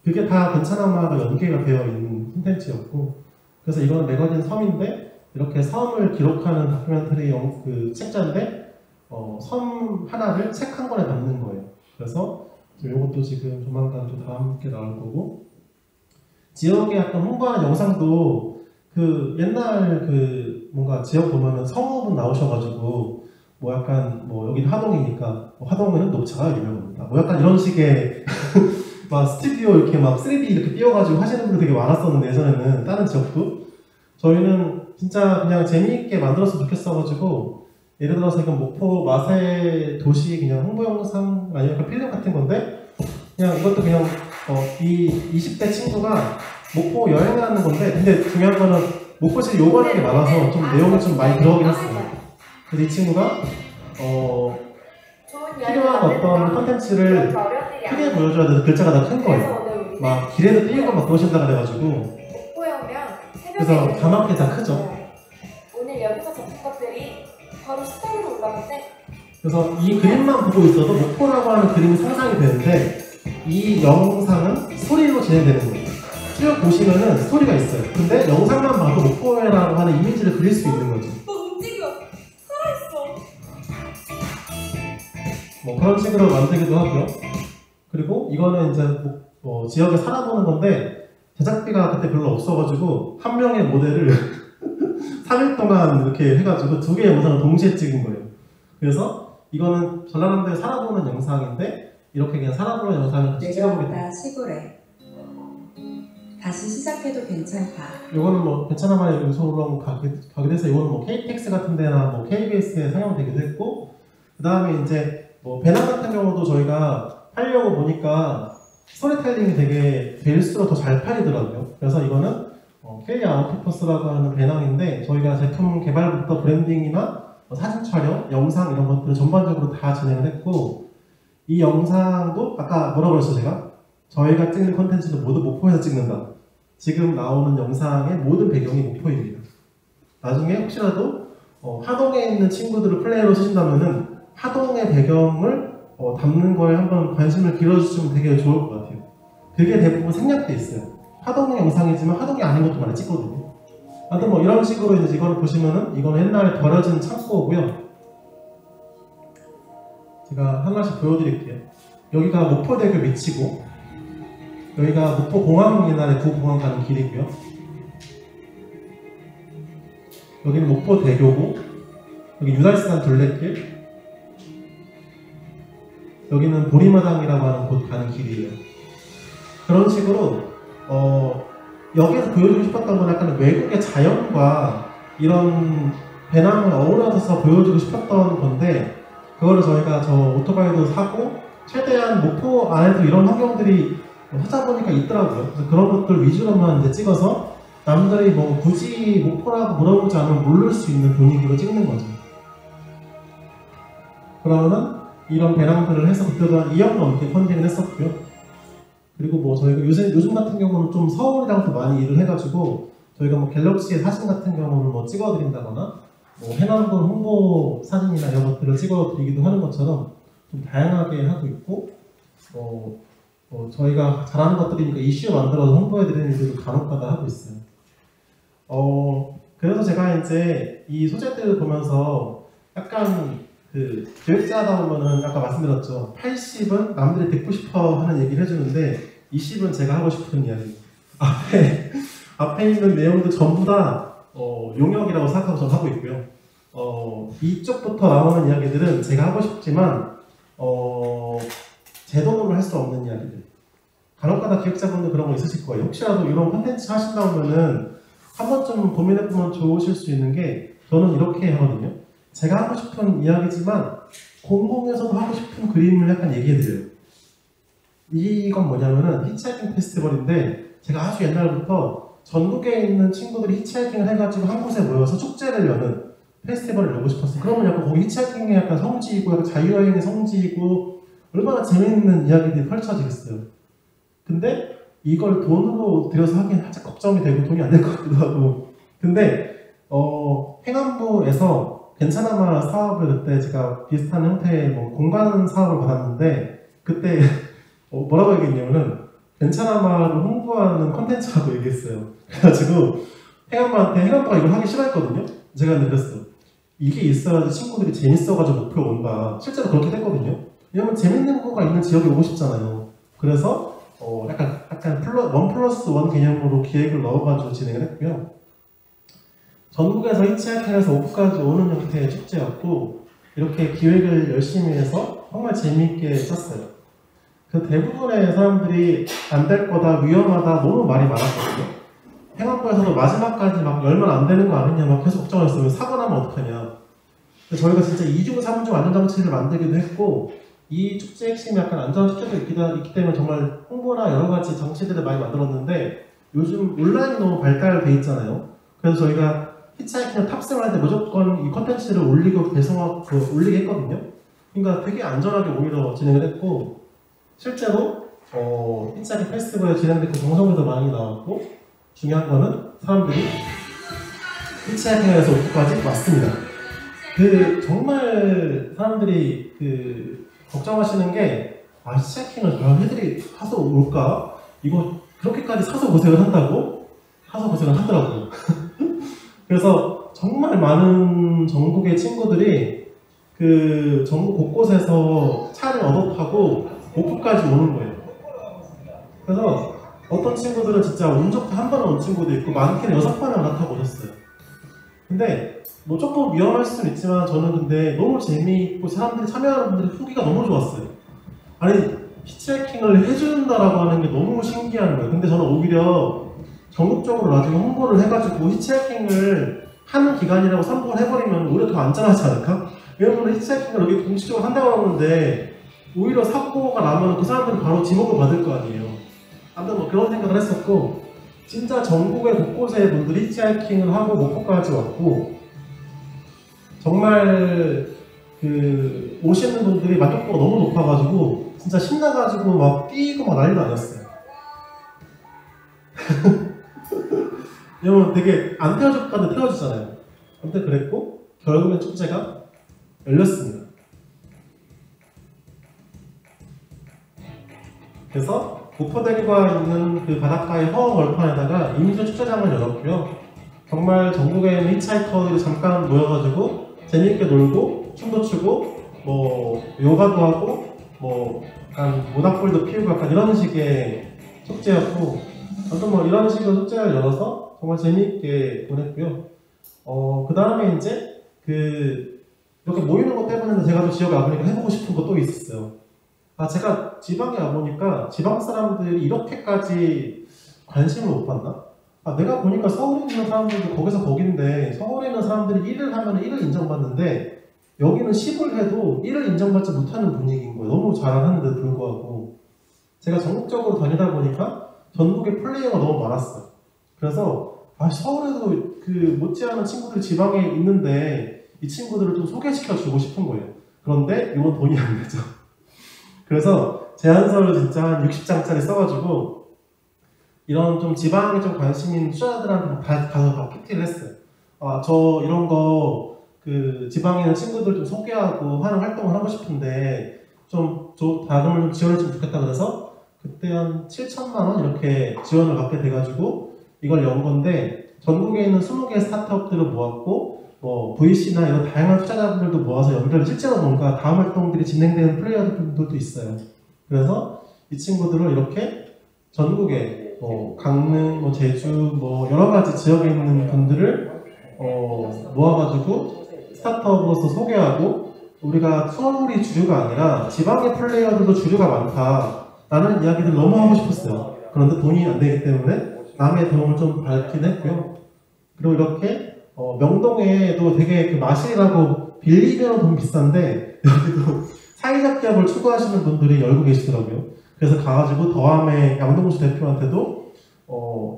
A: 그게 다 괜찮은 마을과 연계가 되어 있는 콘텐츠였고 그래서 이건 매거진 섬인데 이렇게 섬을 기록하는 다큐멘터리 그 책자인데 섬 하나를 책 한 권에 담는 거예요. 그래서 이것도 지금 조만간 또 다 함께 나올 거고 지역에 약간 홍보하는 영상도 그 옛날 그 뭔가 지역 보면은 성우분 나오셔가지고 뭐 약간 뭐 여기 하동이니까 하동에는 녹차가 유명합니다. 뭐 약간 이런 식의 막 스튜디오 이렇게 막 3D 이렇게 띄워가지고 하시는 분들 되게 많았었는데 예전에는 다른 지역도 저희는 진짜 그냥 재미있게 만들었으면 좋겠어가지고 예를 들어서 이건 목포 마세 도시 그냥 홍보 영상 아니면 필름 같은 건데 그냥 이것도 그냥 이 20대 친구가 목포 여행하는 건데 근데 중요한 거는 목포시 요구하는 게 많아서 좀 내용이 좀 많이 들어오긴 했어요. 그래서 이 친구가 필요한 어떤 컨텐츠를 크게 보여줘야 돼서 글자가 다 큰 거예요. 막 길에도 띄우고 막 그러신다 그래가지고 그래서 자막이 다 크죠.
M: 오늘 여기서 접한 것들이 바로 스타일로 올라갔는데
A: 그래서 이 그림만 보고 있어도 목포라고 하는 그림이 상상이 되는데 이 영상은 스토리로 진행되는 거예요. 쭉 보시면은 스토리가 있어요. 근데 영상만 봐도 목포라고 하는 이미지를 그릴 수 있는 거죠.
M: 너 움직여! 살아있어!
A: 뭐 그런 식으로 만들기도 하고요. 그리고 이거는 이제 지역에 살아보는 건데 제작비가 그때 별로 없어가지고 한 명의 모델을 3일 동안 이렇게 해가지고 2개의 영상을 동시에 찍은 거예요. 그래서 이거는 전라남도에 살아보는 영상인데 이렇게 그냥 살아보는 영상을 찍어보게
D: 내려왔다 시골에 다시 시작해도 괜찮다.
A: 이거는 뭐 괜찮아만 요소로 가게 돼서 이거는 뭐 KTX 같은 데나 뭐 KBS에 상영되기도 했고, 그 다음에 이제 뭐 배낭 같은 경우도 저희가 하려고 보니까 스토리텔링이 되게 될수록 더 잘 팔리더라고요. 그래서 이거는 K 아웃피퍼스라고 하는 배낭인데 저희가 제품 개발부터 브랜딩이나 사진 촬영, 영상 이런 것들을 전반적으로 다 진행을 했고, 이 영상도 아까 뭐라고 그랬어 제가? 저희가 찍는 콘텐츠는 모두 목포에서 찍는다. 지금 나오는 영상의 모든 배경이 목포입니다. 나중에 혹시라도 하동에 있는 친구들을 플레이로 쓰신다면은 하동의 배경을 담는 거에 한번 관심을 길어주시면 되게 좋을 것 같아요. 그게 대부분 생략돼 있어요. 하동 영상이지만 하동이 아닌 것도 많이 찍거든요. 아무튼 뭐 이런 식으로 이제 이걸 보시면은 이거는 옛날에 버려진 창고고요. 제가 하나씩 보여드릴게요. 여기가 목포대교 밑이고, 여기가 목포공항 옛날에 구공항 가는 길이고요. 여기는 목포대교고, 여기 유달산 둘레길, 여기는 보리마당이라고 하는 곳 가는 길이에요. 그런 식으로 여기에서 보여주고 싶었던 건 약간 외국의 자연과 이런 배낭을 어우러져서 보여주고 싶었던 건데, 그거를 저희가 저 오토바이도 사고 최대한 목포 안에도 이런 환경들이 찾아보니까 있더라고요. 그래서 그런 것들 위주로만 이제 찍어서 남들이 뭐 굳이 목포라고 물어보지 않으면 모를 수 있는 분위기로 찍는 거죠. 그러면은 이런 배낭들을 해서 그때도 한 2억 넘게 펀딩을 했었고요. 그리고 뭐 저희가 요즘 같은 경우는 좀 서울이랑도 많이 일을 해가지고 저희가 뭐 갤럭시의 사진 같은 경우는 뭐 찍어드린다거나 뭐 해남군 홍보 사진이나 이런 것들을 찍어드리기도 하는 것처럼 좀 다양하게 하고 있고, 저희가 잘하는 것들이니까 이슈 만들어서 홍보해드리는 일들도 간혹가다 하고 있어요. 그래서 제가 이제 이 소재들을 보면서 약간 그 기획자다 보면은 아까 말씀드렸죠. 80은 남들이 듣고 싶어 하는 얘기를 해주는데 20은 제가 하고 싶은 이야기. 앞에 있는 내용도 전부 다 용역이라고 생각하고 저는 하고 있고요. 이쪽부터 나오는 이야기들은 제가 하고 싶지만 제 돈으로 할 수 없는 이야기들. 간혹가다 기획자분들 그런 거 있으실 거예요. 혹시라도 이런 콘텐츠 하신다면은 한 번쯤 고민해보면 좋으실 수 있는 게, 저는 이렇게 하거든요. 제가 하고 싶은 이야기지만 공공에서도 하고 싶은 그림을 약간 얘기해드려요. 이건 뭐냐면은 히치하이킹 페스티벌인데, 제가 아주 옛날부터 전국에 있는 친구들이 히치하이킹을 해가지고 한 곳에 모여서 축제를 여는 페스티벌을 열고 싶었어요. 그러면 약간 거기 히치하이킹의 약간 성지이고 약간 자유여행의 성지이고 얼마나 재미있는 이야기들이 펼쳐지겠어요. 근데 이걸 돈으로 들여서 하긴 살짝 걱정이 되고 돈이 안 될 것 같기도 하고. 근데 행안부에서 괜찮아마 사업을 그때 제가 비슷한 형태의 뭐 공간 사업을 받았는데, 그때 뭐라고 얘기했냐면은 괜찮아마를 홍보하는 컨텐츠라고 얘기했어요. 그래가지고 행안부가 이걸 하기 싫어했거든요. 제가 근데 그랬어요. 이게 있어야지 친구들이 재밌어가지고 목표로 온다. 실제로 그렇게 됐거든요. 왜냐면 재밌는 거가 있는 지역에 오고 싶잖아요. 그래서 약간 1+1 개념으로 기획을 넣어가지고 진행을 했고요. 전국에서 히치하이킹에서 오프까지 오는 형태의 축제였고, 이렇게 기획을 열심히 해서 정말 재미있게 짰어요. 그 대부분의 사람들이 안 될 거다, 위험하다, 너무 말이 많았거든요. 행안부에서도 마지막까지 막 열면 안 되는 거 아니냐 막 계속 걱정했어요. 사고 나면 어떡하냐. 저희가 진짜 2중, 3중 안전장치를 만들기도 했고, 이 축제 핵심이 약간 안전축제도 있기 때문에 정말 홍보나 여러 가지 장치들을 많이 만들었는데, 요즘 온라인이 너무 발달돼 있잖아요. 그래서 저희가 히치하이킹을 탑승을 할 때 무조건 이 컨텐츠를 올리게 했거든요. 그러니까 되게 안전하게 오히려 진행을 했고, 실제로 히치하이킹 페스티벌에 진행된 그 동성들도 많이 나왔고, 중요한 거는 사람들이 히치하이킹에서 오프까지 왔습니다. 정말 사람들이 걱정하시는 게, 히치하이킹을 과연 애들이 사서 올까? 이거 그렇게까지 사서 고생을 한다고? 사서 고생을 하더라고요. 그래서 정말 많은 전국의 친구들이 전국 곳곳에서 차를 얻어 타고 목포까지 오는 거예요. 그래서 어떤 친구들은 진짜 운 좋게 한 번에 온 친구도 있고, 많게는 6번을 갈아타고 오셨어요. 근데 뭐 조금 위험할 수는 있지만 저는 근데 너무 재미있고 사람들이 참여하는 분들의 후기가 너무 좋았어요. 아니 히치하이킹을 해준다라고 하는 게 너무 신기한 거예요. 근데 저는 오히려 전국적으로 나중에 홍보를 해가지고 히치하이킹을 하는 기간이라고 선포를 해버리면 오히려 더 안전하지 않을까? 왜냐면 히치하이킹을 여기 공식적으로 한다고 하는데 오히려 사고가 나면 그 사람들은 바로 지목을 받을 거 아니에요. 아무튼 뭐 그런 생각을 했었고 진짜 전국의 곳곳에 분들이 히치하이킹을 하고 목포까지 왔고 정말 그 오시는 분들이 만족도가 너무 높아가지고 진짜 신나가지고 막 뛰고 막 난리도 아니었어요. 왜냐면 되게 안 태워줄 건데 태워주잖아요. 아무튼 그랬고 결국엔 축제가 열렸습니다. 그래서 목포대교가 있는 그 바닷가의 허허 벌판에다가 임시로 축제장을 열었고요. 정말 전국에 있는 히치하이커들이 잠깐 모여가지고 재미있게 놀고 춤도 추고 뭐 요가도 하고 뭐 약간 모닥불도 피우고 약간 이런 식의 축제였고 아무튼 뭐 이런 식으로 축제를 열어서 정말 재미있게 보냈고요. 그 다음에 이제 이렇게 모이는 것 때문에 제가 또 지역에 와보니까 해보고 싶은 것도 있었어요. 제가 지방에 와보니까 지방 사람들이 이렇게까지 관심을 못 받나? 내가 보니까 서울에 있는 사람들도 거기서 거긴데 서울에 있는 사람들이 1을 하면 1을 인정받는데 여기는 10을 해도 1을 인정받지 못하는 분위기인 거예요. 너무 잘하는데도 불구하고 제가 전국적으로 다니다 보니까 전국에 플레이어가 너무 많았어요. 그래서 서울에도 그 못지않은 친구들이 지방에 있는데 이 친구들을 좀 소개시켜 주고 싶은 거예요. 그런데 이건 돈이 안 되죠. 그래서 제안서를 진짜 한 60장짜리 써가지고 이런 좀 지방에 좀 관심 있는 투자자들한테 가서 다 PT를 했어요. 저 이런 거 그 지방에 있는 친구들 좀 소개하고 하는 활동을 하고 싶은데 좀 자금을 좀 지원해주면 좋겠다 그래서 그때 한 7천만 원 이렇게 지원을 받게 돼가지고 이걸 연 건데 전국에 있는 20개의 스타트업들을 모았고 뭐 VC나 이런 다양한 투자자분들도 모아서 연결 실제로 뭔가 다음 활동들이 진행되는 플레이어들도 있어요. 그래서 이 친구들을 이렇게 전국에 강릉, 제주 여러 가지 지역에 있는 분들을 모아가지고 스타트업으로서 소개하고 우리가 서울이 주류가 아니라 지방의 플레이어들도 주류가 많다라는 이야기를 너무 하고 싶었어요. 그런데 돈이 안 되기 때문에 남의 도움을 좀 받긴 했고요. 그리고 이렇게 명동에도 되게 그 마실이라고 빌리면 돈 비싼데 여기도 사회적 기업을 추구하시는 분들이 열고 계시더라고요. 그래서 가가지고 더함의 양동수 대표한테도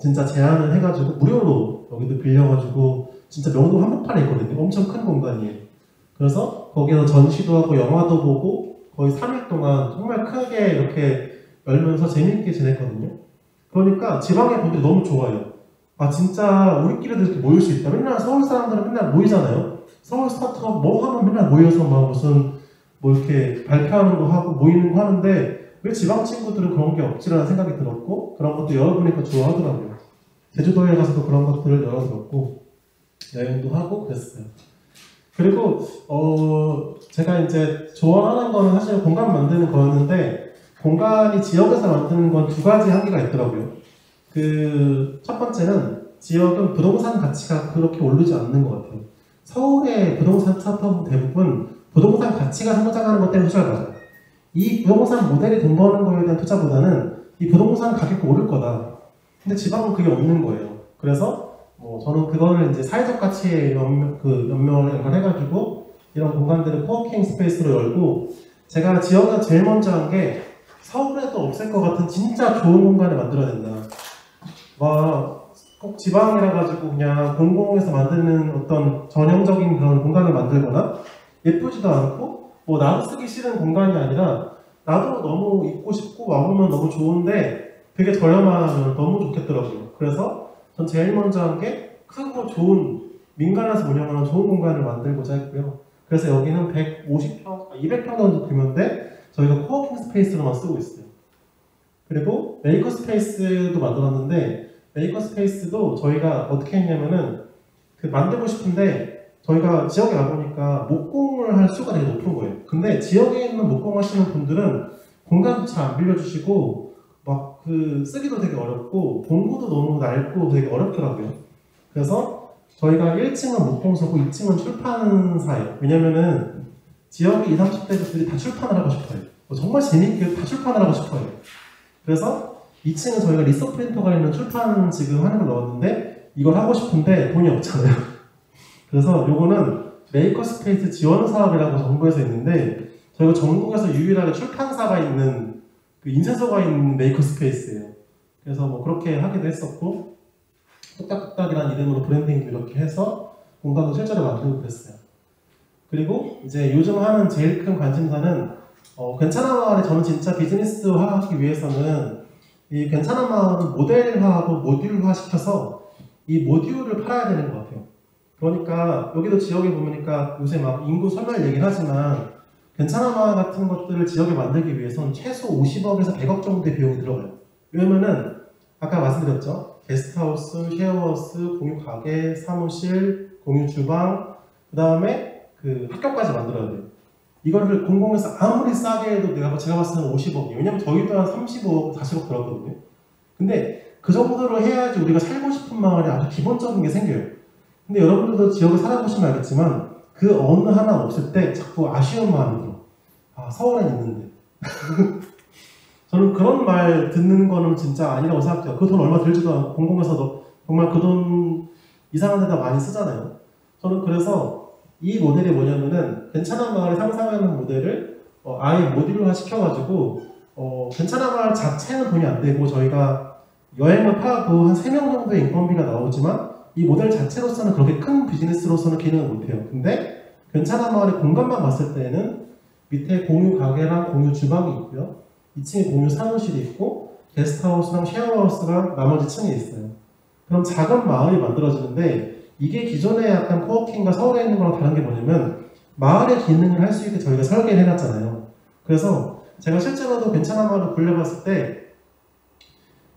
A: 진짜 제안을 해가지고 무료로 여기도 빌려가지고 진짜 명동 한복판에 있거든요. 엄청 큰 공간이에요. 그래서 거기서 전시도 하고 영화도 보고 거의 3일 동안 정말 크게 이렇게 열면서 재밌게 지냈거든요. 그러니까 지방의 분들이 너무 좋아요. 진짜 우리끼리도 이렇게 모일 수 있다. 맨날 서울 사람들은 맨날 모이잖아요. 서울 스타트업 뭐 하면 맨날 모여서 막 무슨 이렇게 발표하는 거 하고 모이는 거 하는데 왜 지방 친구들은 그런 게 없지라는 생각이 들었고 그런 것도 열어보니까 좋아하더라고요. 제주도에 가서도 그런 것들을 열어들었고 여행도 하고 그랬어요. 그리고 제가 이제 좋아하는 거는 사실 공간 만드는 거였는데 공간이 지역에서 만드는 건 두 가지 한계가 있더라고요. 첫 번째는 지역은 부동산 가치가 그렇게 오르지 않는 것 같아요. 서울의 부동산 스타트업은 대부분 부동산 가치가 성장하는 것 때문에 투자를 받아요. 이 부동산 모델이 돈 버는 거에 대한 투자보다는 이 부동산 가격이 오를 거다. 근데 지방은 그게 없는 거예요. 그래서 저는 그거를 이제 사회적 가치에 연명을 연결해가지고 이런 공간들을 코워킹 스페이스로 열고 제가 지역에서 제일 먼저 한 게 서울에도 없을 것 같은 진짜 좋은 공간을 만들어야 된다. 꼭 지방이라 가지고 그냥 공공에서 만드는 어떤 전형적인 그런 공간을 만들거나 예쁘지도 않고 나도 쓰기 싫은 공간이 아니라 나도 너무 있고 싶고 와보면 너무 좋은데 되게 저렴하면 너무 좋겠더라고요. 그래서 전 제일 먼저 한 게 크고 좋은 민간에서 운영하는 좋은 공간을 만들고자 했고요. 그래서 여기는 150평, 200평 정도 규모인데 저희가 코워킹 스페이스로만 쓰고 있어요. 그리고 메이커 스페이스도 만들었는데 메이커 스페이스도 저희가 어떻게 했냐면은 만들고 싶은데 저희가 지역에 와보니까 목공을 할 수가 되게 높은 거예요. 근데 지역에 있는 목공 하시는 분들은 공간도 잘 안 빌려주시고 쓰기도 되게 어렵고 공구도 너무 낡고 되게 어렵더라고요. 그래서 저희가 1층은 목공소고 2층은 출판사예요. 왜냐면은 지역의 20, 30대들이 다 출판을 하고 싶어요. 정말 재밌게 다 출판을 하고 싶어요. 그래서 2층은 저희가 리서 프린터가 있는 출판 지금 하는 걸 넣었는데 이걸 하고 싶은데 돈이 없잖아요. 그래서 요거는 메이커 스페이스 지원 사업이라고 정부에서 있는데 저희가 전국에서 유일하게 출판사가 있는 그 인쇄소가 있는 메이커 스페이스예요. 그래서 뭐 그렇게 하기도 했었고 뚝딱뚝딱이라는 이름으로 브랜딩도 이렇게 해서 공간도 실제로 만들고 그랬어요. 그리고 이제 요즘 하는 제일 큰 관심사는 괜찮은 마을에 저는 진짜 비즈니스화하기 위해서는 이 괜찮은 마을을 모델화하고 모듈화 시켜서 이 모듈을 팔아야 되는 것 같아요. 그러니까 여기도 지역에 보니까 요새 막 인구 소멸 얘기를 하지만 괜찮은 마을 같은 것들을 지역에 만들기 위해서는 최소 50억에서 100억 정도의 비용이 들어가요. 왜냐면은 아까 말씀드렸죠. 게스트하우스, 쉐어하우스, 공유 가게, 사무실, 공유 주방, 그 다음에 그 학교까지 만들어야 돼요. 이거를 공공에서 아무리 싸게 해도 제가 봤을 때는 50억이에요. 왜냐면 저희도 한 35억, 40억 들었거든요. 근데 그 정도로 해야지 우리가 살고 싶은 마을에 아주 기본적인 게 생겨요. 근데 여러분들도 지역에 살아보시면 알겠지만 그 어느 하나 없을 때 자꾸 아쉬운 마음이 들어. 아, 서울엔 있는데. 저는 그런 말 듣는 거는 진짜 아니라고 생각해요. 그 돈 얼마 들지도 않고 공공에서도 정말 그 돈 이상한 데다 많이 쓰잖아요. 저는 그래서 이 모델이 뭐냐면은 괜찮은 마을을 상상하는 모델을 아예 모듈화 시켜가지고 괜찮은 마을 자체는 돈이 안 되고 저희가 여행을 파도 한 3명 정도의 인건비가 나오지만 이 모델 자체로서는 그렇게 큰 비즈니스로서는 기능을 못해요. 근데 괜찮은 마을의 공간만 봤을 때는 밑에 공유 가게랑 공유 주방이 있고요. 2층에 공유 사무실이 있고 게스트하우스랑 쉐어하우스가 나머지 층에 있어요. 그럼 작은 마을이 만들어지는데 이게 기존의 약간 코워킹과 서울에 있는 거랑 다른 게 뭐냐면 마을의 기능을 할 수 있게 저희가 설계를 해놨잖아요. 그래서 제가 실제로도 괜찮은 마을을 굴려봤을 때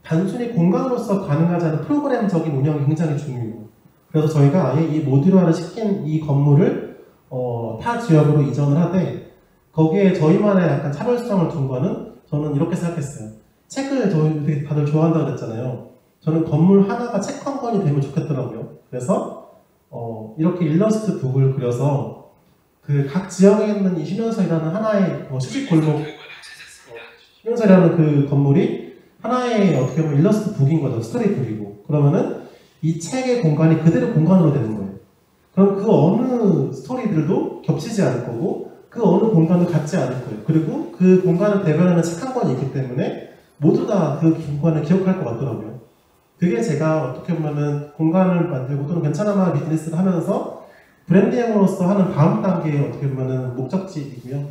A: 단순히 공간으로서 가능하지 않은 프로그램적인 운영이 굉장히 중요해요. 그래서 저희가 아예 이 모듈화를 시킨 이 건물을 타 지역으로 이전을 하되 거기에 저희만의 약간 차별성을 둔 거는 저는 이렇게 생각했어요. 책을 저희 되게 다들 좋아한다고 그랬잖아요. 저는 건물 하나가 책 한 권이 되면 좋겠더라고요. 그래서 이렇게 일러스트 북을 그려서 그 각 지역에 있는 이 휴면소이라는 하나의 수직 골목 휴면소이라는 그 건물이 하나의 어떻게 보면 일러스트 북인 거죠. 스토리 북이고. 그러면은 이 책의 공간이 그대로 공간으로 되는 거예요. 그럼 그 어느 스토리들도 겹치지 않을 거고 그 어느 공간도 같지 않을 거예요. 그리고 그 공간을 대변하는 책 한 권이 있기 때문에 모두 다 그 공간을 기억할 것 같더라고요. 그게 제가 어떻게 보면은 공간을 만들고 또는 괜찮은 마을 비즈니스를 하면서 브랜딩으로서 하는 다음 단계의 어떻게 보면은 목적지이고요.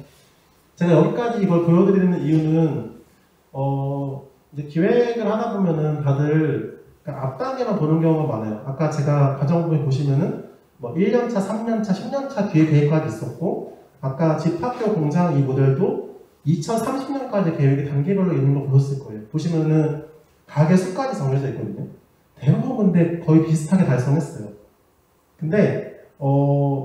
A: 제가 여기까지 이걸 보여드리는 이유는 이제 기획을 하다 보면은 다들 앞 단계만 보는 경우가 많아요. 아까 제가 가정부에 보시면은 뭐 1년차, 3년차, 10년차 뒤에 계획까지 있었고 아까 집, 학교, 공장 이 모델도 2030년까지 계획이 단계별로 있는 거 보셨을 거예요. 보시면은 가게 수까지 정해져 있거든요. 대부분 근데 거의 비슷하게 달성했어요. 근데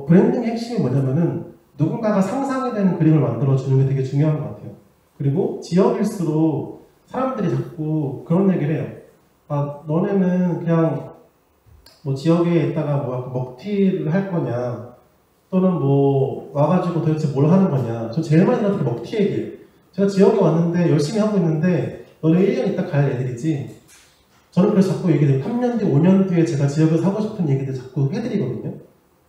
A: 브랜딩의 핵심이 뭐냐면은 누군가가 상상이 되는 그림을 만들어주는 게 되게 중요한 것 같아요. 그리고 지역일수록 사람들이 자꾸 그런 얘기를 해요. 아, 너네는 그냥 뭐 지역에 있다가 뭐 먹튀를 할 거냐 또는 뭐 와가지고 도대체 뭘 하는 거냐. 저 제일 많이 들었던 게 먹튀 얘기예요. 제가 지역에 왔는데 열심히 하고 있는데 너네 1년 있다 갈 애들이지. 저는 그래서 자꾸 얘기해요. 3년 뒤, 5년 뒤에 제가 지역에서 하고 싶은 얘기들 자꾸 해드리거든요.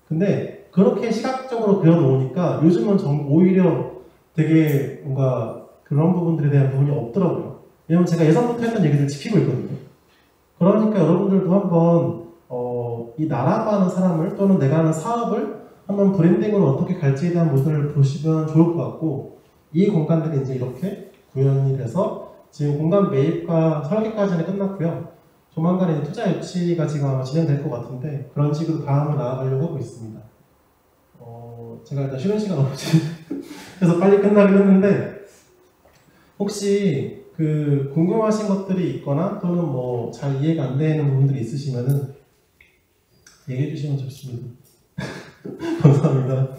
A: 근데 그렇게 시각적으로 그려놓으니까 요즘은 오히려 되게 뭔가 그런 부분들에 대한 부분이 없더라고요. 왜냐면 제가 예전부터 했던 얘기를 지키고 있거든요. 그러니까 여러분들도 한번 이 나라고 하는 사람을 또는 내가 하는 사업을 한번 브랜딩으로 어떻게 갈지에 대한 모델을 보시면 좋을 것 같고 이 공간들이 이제 이렇게 구현이 돼서 지금 공간 매입과 설계까지는 끝났고요. 조만간 이제 투자 유치가 지금 아마 진행될 것 같은데 그런 식으로 다음을 나아가려고 하고 있습니다. 제가 일단 쉬는 시간 없이 그래서 빨리 끝나긴 했는데 혹시 그 궁금하신 것들이 있거나 또는 뭐 잘 이해가 안 되는 부분들이 있으시면은 얘기해 주시면 좋습니다. 감사합니다.